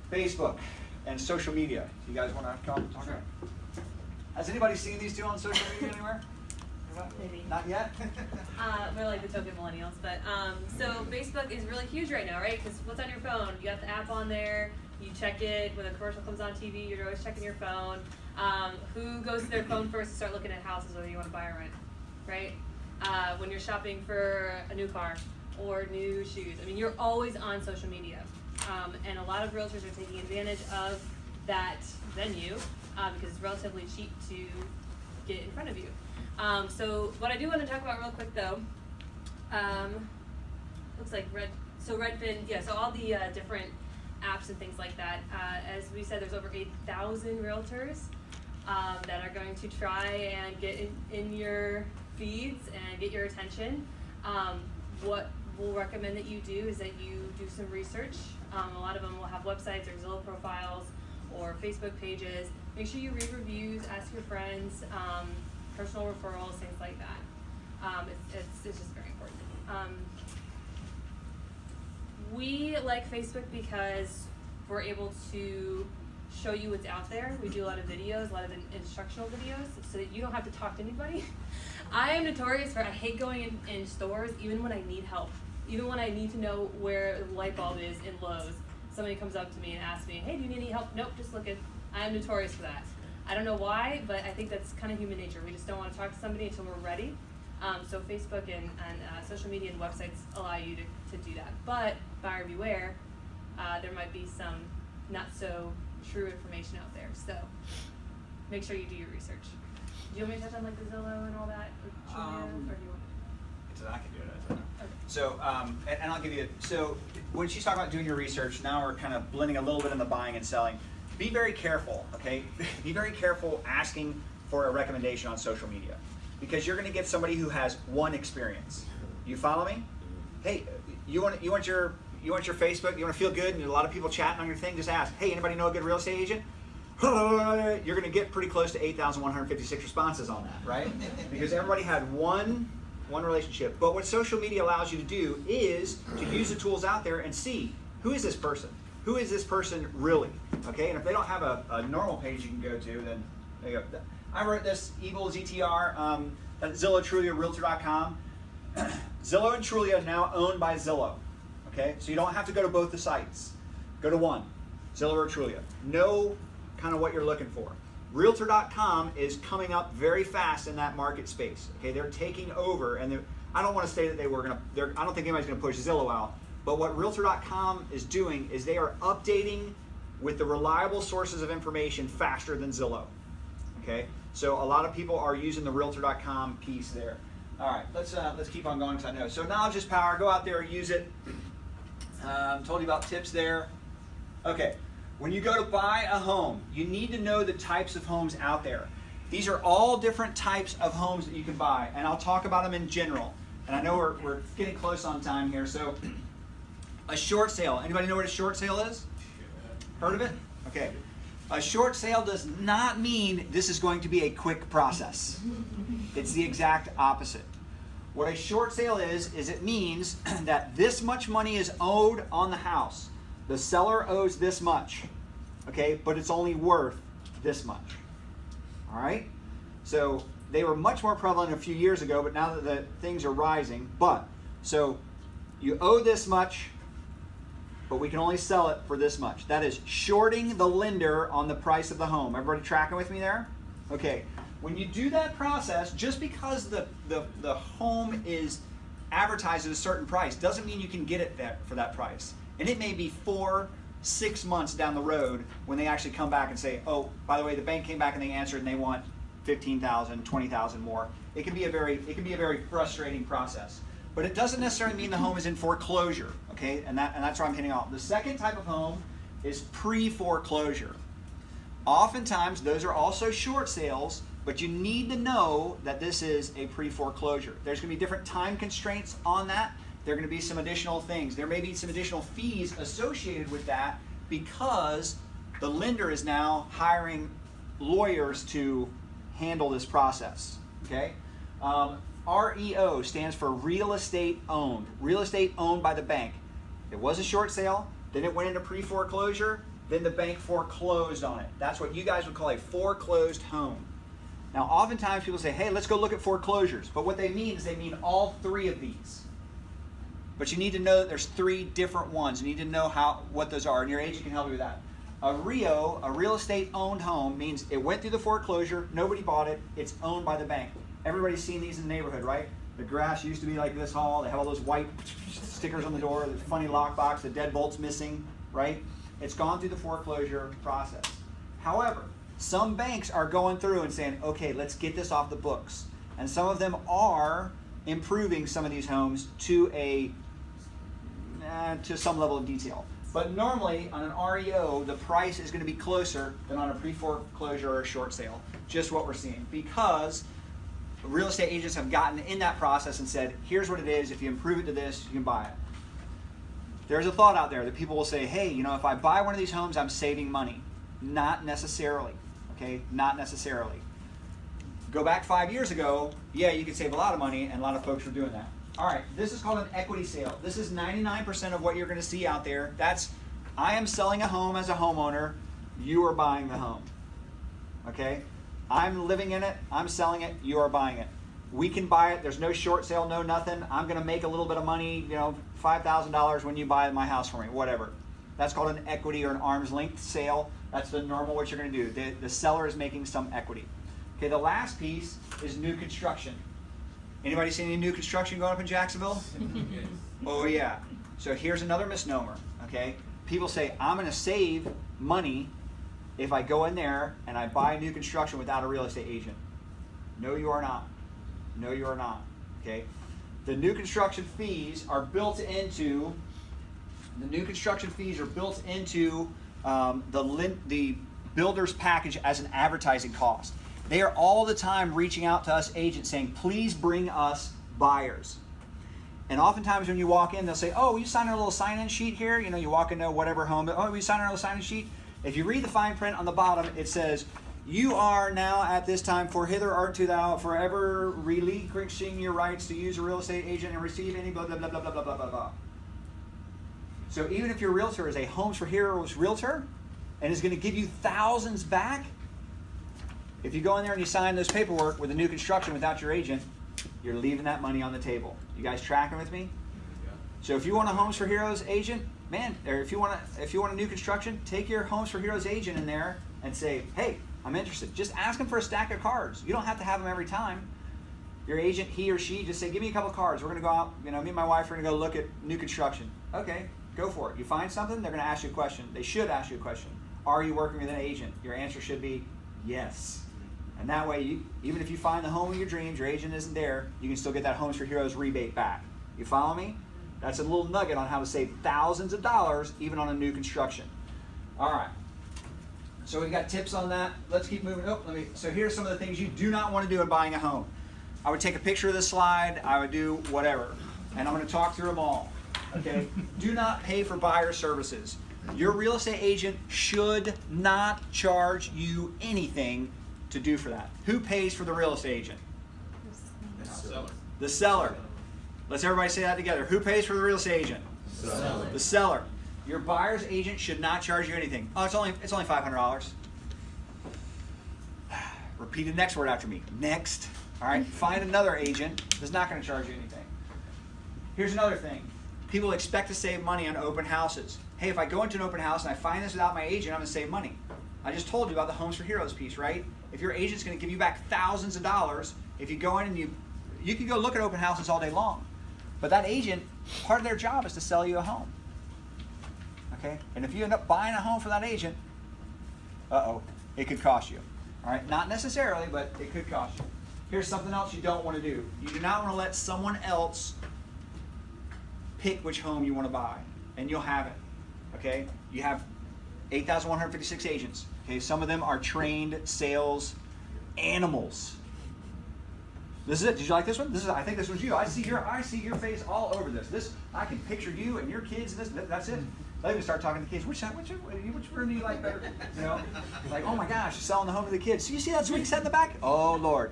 Speaker 1: Facebook and social media. You guys want to come talk about it? Has anybody seen these two on social media anywhere?
Speaker 7: Maybe.
Speaker 6: Not yet?
Speaker 7: We're like the token millennials, but so Facebook is really huge right now, right? Because what's on your phone? You got the app on there, you check it, when a commercial comes on TV, you're always checking your phone. Who goes to their phone first to start looking at houses, whether you want to buy or rent, right? When you're shopping for a new car or new shoes. I mean, you're always on social media. And a lot of realtors are taking advantage of that venue because it's relatively cheap to get in front of you. So what I do want to talk about real quick though, looks like Redfin, yeah, so all the different apps and things like that. As we said, there's over 8,000 realtors that are going to try and get in your feeds and get your attention. What we'll recommend that you do is that you do some research. A lot of them will have websites or Zillow profiles or Facebook pages. Make sure you read reviews, ask your friends, personal referrals, things like that. It's just very important. We like Facebook because we're able to show you what's out there. We do a lot of videos, a lot of instructional videos, so that you don't have to talk to anybody. I am notorious for, I hate going in stores even when I need help. Even when I need to know where the light bulb is in Lowe's. Somebody comes up to me and asks me, hey, do you need any help? Nope, just looking. I am notorious for that. I don't know why, but I think that's kind of human nature. We just don't want to talk to somebody until we're ready. So Facebook and social media and websites allow you to do that. But buyer beware, there might be some not so true information out there. So make sure you do your research. Do you want me to touch on like the Zillow and all that? Or Trulia, or do you want?
Speaker 1: I can do it.
Speaker 7: Okay.
Speaker 1: So, and I'll give you, so when she's talking about doing your research, now we're kind of blending a little bit in the buying and selling. Be very careful, okay? Be very careful asking for a recommendation on social media, because you're going to get somebody who has one experience. You follow me? Hey, you want your Facebook, you want to feel good and a lot of people chatting on your thing, just ask, hey, anybody know a good real estate agent? You're going to get pretty close to 8,156 responses on that, right? Because everybody had one relationship. But what social media allows you to do is to use the tools out there and see, who is this person? Who is this person really? Okay, and if they don't have a normal page you can go to, then there you go. I wrote this Evil ZTR at Zillow, Trulia, Realtor.com. Zillow and Trulia are now owned by Zillow. Okay, so you don't have to go to both the sites. Go to one, Zillow or Trulia. Know kind of what you're looking for. Realtor.com is coming up very fast in that market space. Okay, they're taking over, and I don't want to say that they were going to. I don't think anybody's going to push Zillow out. But what Realtor.com is doing is they are updating with the reliable sources of information faster than Zillow. Okay, so a lot of people are using the Realtor.com piece there. All right, let's keep on going because I know. So knowledge is power. Go out there, use it. Told you about tips there. Okay. When you go to buy a home, you need to know the types of homes out there. These are all different types of homes that you can buy, and I'll talk about them in general. And I know we're getting close on time here, so a short sale. Anybody know what a short sale is? Heard of it? Okay. A short sale does not mean this is going to be a quick process. It's the exact opposite. What a short sale is it means that this much money is owed on the house. The seller owes this much, okay, but it's only worth this much. All right? So they were much more prevalent a few years ago, but now that the things are rising. But, so you owe this much, but we can only sell it for this much. That is shorting the lender on the price of the home. Everybody tracking with me there? Okay. When you do that process, just because the home is advertised at a certain price doesn't mean you can get it there for that price. And it may be 4-6 months down the road when they actually come back and say, oh, by the way, the bank came back and they answered and they want $15,000, $20,000 more. It can be a very frustrating process. But it doesn't necessarily mean the home is in foreclosure, okay? And that's where I'm hitting off. The second type of home is pre-foreclosure. Oftentimes, those are also short sales, but you need to know that this is a pre-foreclosure. There's going to be different time constraints on that. There are going to be some additional things. There may be some additional fees associated with that because the lender is now hiring lawyers to handle this process. Okay? REO stands for real estate owned. Real estate owned by the bank. It was a short sale, then it went into pre-foreclosure, then the bank foreclosed on it. That's what you guys would call a foreclosed home. Now, oftentimes people say, hey, let's go look at foreclosures. But what they mean is they mean all three of these. But you need to know that there's 3 different ones. You need to know what those are, and your agent can help you with that. A REO, a real estate owned home, means it went through the foreclosure, nobody bought it, it's owned by the bank. Everybody's seen these in the neighborhood, right? The grass used to be like this tall, they have all those white stickers on the door, the funny lockbox, the deadbolt's missing, right? It's gone through the foreclosure process. However, some banks are going through and saying, okay, let's get this off the books. And some of them are improving some of these homes to some level of detail. But normally on an REO, the price is going to be closer than on a pre-foreclosure or a short sale. Just what we're seeing. Because real estate agents have gotten in that process and said, here's what it is. If you improve it to this, you can buy it. There's a thought out there that people will say, hey, if I buy one of these homes, I'm saving money. Not necessarily. Okay? Not necessarily. Go back 5 years ago, yeah, you could save a lot of money, and a lot of folks were doing that. All right, this is called an equity sale. This is 99% of what you're going to see out there. I am selling a home as a homeowner. you are buying the home. Okay? I'm living in it, I'm selling it, you are buying it. We can buy it, there's no short sale, no nothing. I'm gonna make a little bit of money, $5,000 when you buy my house for me, whatever. That's called an equity or an arm's length sale. That's the normal what you're gonna do. The seller is making some equity. Okay, the last piece is new construction. Anybody seen any new construction going up in Jacksonville?
Speaker 2: Yes.
Speaker 1: Oh yeah. So here's another misnomer, okay? People say, I'm gonna save money if I go in there and I buy new construction without a real estate agent. No, you are not. No, you are not, okay? The new construction fees are built into, the builder's package as an advertising cost. They are all the time reaching out to us agents saying, please bring us buyers. And oftentimes when you walk in, they'll say, oh, will you sign our little sign-in sheet here? You walk into whatever home, oh, will you sign our little sign-in sheet? If you read the fine print on the bottom, it says, you are now at this time for hither or to thou forever relinquishing your rights to use a real estate agent and receive any blah, blah, blah, blah, blah, blah, blah, blah, blah. So even if your realtor is a Homes for Heroes realtor and is going to give you thousands back, if you go in there and you sign those paperwork with a new construction without your agent, you're leaving that money on the table. You guys tracking with me? So if you want a Homes for Heroes agent, man, or if you want a new construction, take your Homes for Heroes agent in there and say, hey, I'm interested. Just ask them for a stack of cards. You don't have to have them every time. Your agent, he or she, just say, give me a couple cards. We're going to go out, me and my wife are going to go look at new construction. Okay, go for it. You find something, they're going to ask you a question. They should ask you a question. Are you working with an agent? Your answer should be yes. And that way, even if you find the home of your dreams, your agent isn't there, you can still get that Homes for Heroes rebate back. You follow me? That's a little nugget on how to save thousands of dollars even on a new construction. All right. So we got tips on that. Let's keep moving. So here's some of the things you do not want to do in buying a home. I would take a picture of this slide. I would do whatever. And I'm going to talk through them all. Okay? Do not pay for buyer services. Your real estate agent should not charge you anything to do for that. Who pays for the real estate agent?
Speaker 2: The seller.
Speaker 1: The seller. Let's everybody say that together. Who pays for the real estate agent?
Speaker 2: Seller.
Speaker 1: The seller. Your buyer's agent should not charge you anything. Oh, it's only $500. Repeat the next word after me. Next. All right. Find another agent that's not going to charge you anything. Here's another thing. People expect to save money on open houses. Hey, if I go into an open house and I find this without my agent, I'm going to save money. I just told you about the Homes for Heroes piece, right? If your agent's going to give you back thousands of dollars, if you go in and you can go look at open houses all day long, but that agent, part of their job is to sell you a home. Okay? And if you end up buying a home for that agent, it could cost you. All right? Not necessarily, but it could cost you. Here's something else you don't want to do. You do not want to let someone else pick which home you want to buy, and you'll have it. Okay? You have 8,156 agents. Okay? Some of them are trained sales animals. This is it. Did you like this one? I think this was you. I see your face all over this. I can picture you and your kids. That's it. Let me start talking to the kids. Which room do you like better? Like, oh my gosh, you're selling the home to the kids. So you see that swing set in the back? Oh Lord.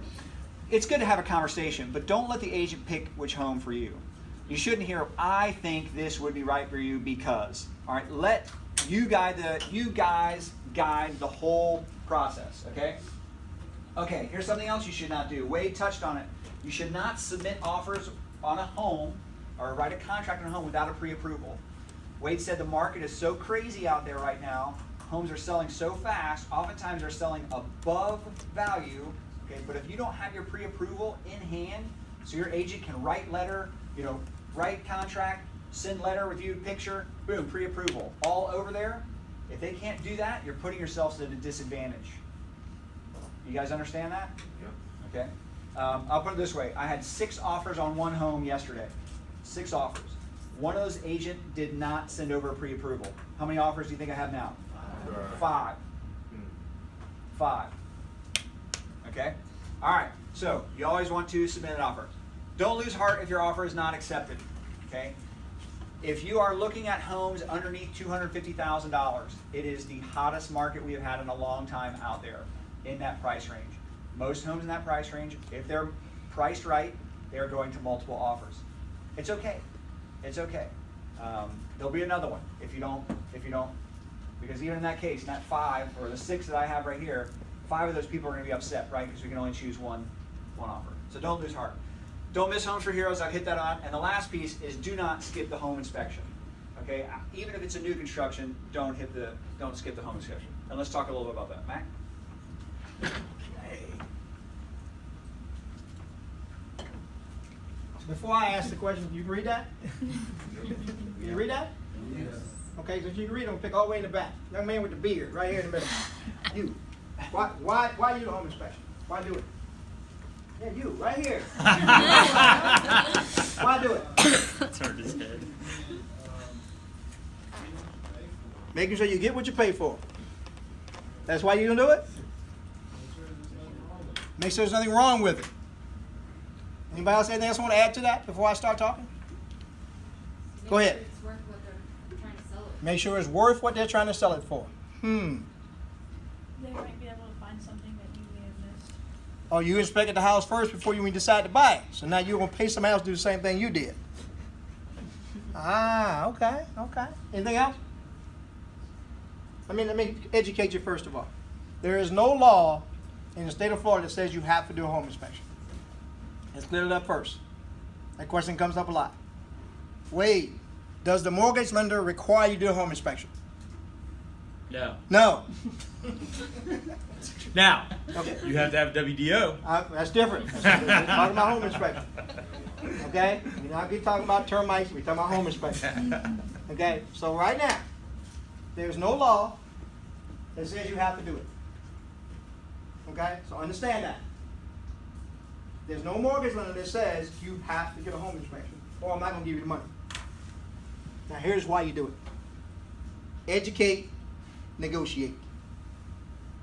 Speaker 1: It's good to have a conversation, but don't let the agent pick which home for you. You shouldn't hear, I think this would be right for you because. All right, let you guys guide the whole process, okay? Okay, here's something else you should not do. Wade touched on it. You should not submit offers on a home or write a contract on a home without a pre-approval. Wade said the market is so crazy out there right now. Homes are selling so fast. Oftentimes they're selling above value. Okay, but if you don't have your pre-approval in hand, so your agent can write letter, write contract, send letter, reviewed picture, boom, pre-approval, all over there. If they can't do that, you're putting yourselves at a disadvantage. You guys understand that?
Speaker 10: Yep.
Speaker 1: Okay. I'll put it this way. I had 6 offers on one home yesterday. 6 offers. One of those agent did not send over a pre-approval. How many offers do you think I have now? 5. 5. Okay? All right. So you always want to submit an offer. Don't lose heart if your offer is not accepted. Okay? If you are looking at homes underneath $250,000, it is the hottest market we have had in a long time out there in that price range. Most homes in that price range, if they're priced right, they're going to multiple offers. It's okay. It's okay. There'll be another one if you don't Because even in that case, not 5 or the 6 that I have right here, 5 of those people are going to be upset, right? Because we can only choose one offer. So don't lose heart. Don't miss Homes for Heroes. I've hit that on. And the last piece is do not skip the home inspection. Okay, even if it's a new construction, don't skip the home inspection. And let's talk a little bit about that, Mac.
Speaker 14: Before I ask the question, you can read that? You read that?
Speaker 13: Yes.
Speaker 14: Okay, so you can read, I'm gonna pick all the way in the back. Young man with the beard, right here in the middle. You. Why you do the home inspection? Why do it? Yeah, you, right here. Why do it?
Speaker 9: Turned his head.
Speaker 14: Making sure you get what you pay for. That's why you gonna do it? Make sure there's nothing wrong with it. Anybody else anything else want to add to that before I start talking? Go ahead.
Speaker 5: It's worth what they're trying to sell it.
Speaker 14: Make sure it's worth what they're trying to sell it for.
Speaker 12: They might be able to find something that you may have missed.
Speaker 14: Oh, you inspected the house first before you even decide to buy it. So now you're going to pay somebody else to do the same thing you did. Okay. Anything else? Let me educate you first of all. There is no law in the state of Florida that says you have to do a home inspection. Let's clear it up first. That question comes up a lot. Wade, does the mortgage lender require you to do a home inspection?
Speaker 9: No.
Speaker 14: No.
Speaker 9: Now,
Speaker 14: Okay.
Speaker 9: you have to have WDO.
Speaker 14: That's different. We're talking about home inspection. Okay? We're not talking about termites. We're talking about home inspection. Okay? So right now, there's no law that says you have to do it. Okay? So understand that. There's no mortgage lender that says you have to get a home inspection, or I'm not going to give you the money. Now here's why you do it. Educate, negotiate.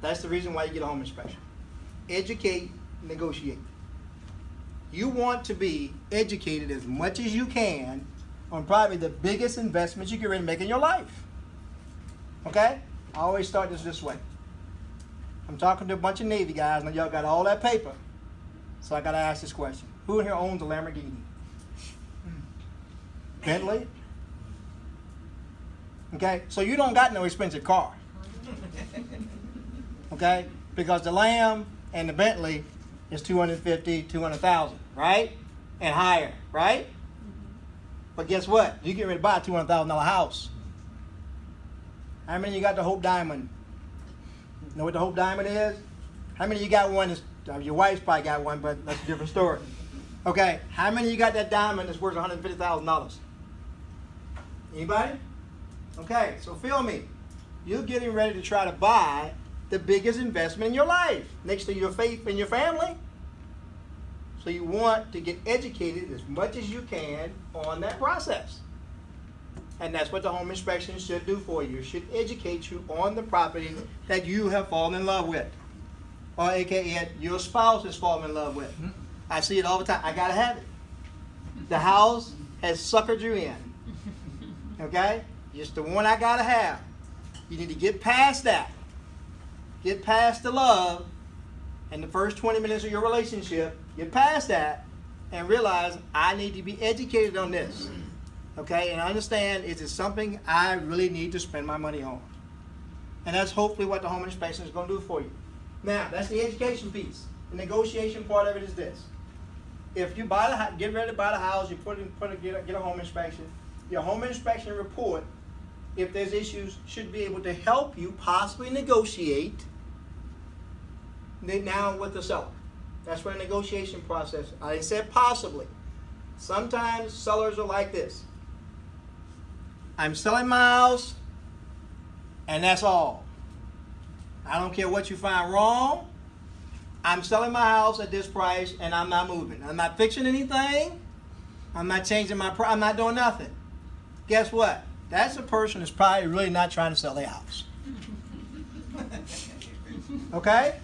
Speaker 14: That's the reason why you get a home inspection. Educate, negotiate. You want to be educated as much as you can on probably the biggest investments you can really make in your life. Okay? I always start this way. I'm talking to a bunch of Navy guys, and y'all got all that paper. So I got to ask this question. Who in here owns a Lamborghini? Bentley? Okay? So you don't got no expensive car. Okay? Because the Lam and the Bentley is $250,000, $200,000, right? And higher, right? But guess what? You get ready to buy a $200,000 house. How many of you got the Hope Diamond? Know what the Hope Diamond is? How many of you got one? Your wife's probably got one, but that's a different story. Okay, how many of you got that diamond that's worth $150,000? Anybody? Okay, so feel me. You're getting ready to try to buy the biggest investment in your life, next to your faith and your family. So you want to get educated as much as you can on that process. And that's what the home inspection should do for you. It should educate you on the property that you have fallen in love with. Or AKA your spouse has fallen in love with. I see it all the time. I gotta have it. The house has suckered you in. Okay? It's the one I gotta have. You need to get past that. Get past the love and the first 20 minutes of your relationship. Get past that and realize I need to be educated on this. Okay? And understand, is it something I really need to spend my money on? And that's hopefully what the home inspection is going to do for you. Now, that's the education piece. The negotiation part of it is this. If you buy the get ready to buy the house, you get a home inspection. Your home inspection report, if there's issues, should be able to help you possibly negotiate now with the seller. That's what a negotiation process. I said possibly. Sometimes sellers are like this. I'm selling my house, and that's all. I don't care what you find wrong. I'm selling my house at this price, and I'm not moving. I'm not fixing anything. I'm not changing my I'm not doing nothing. Guess what? That's a person that's probably really not trying to sell their house. Okay?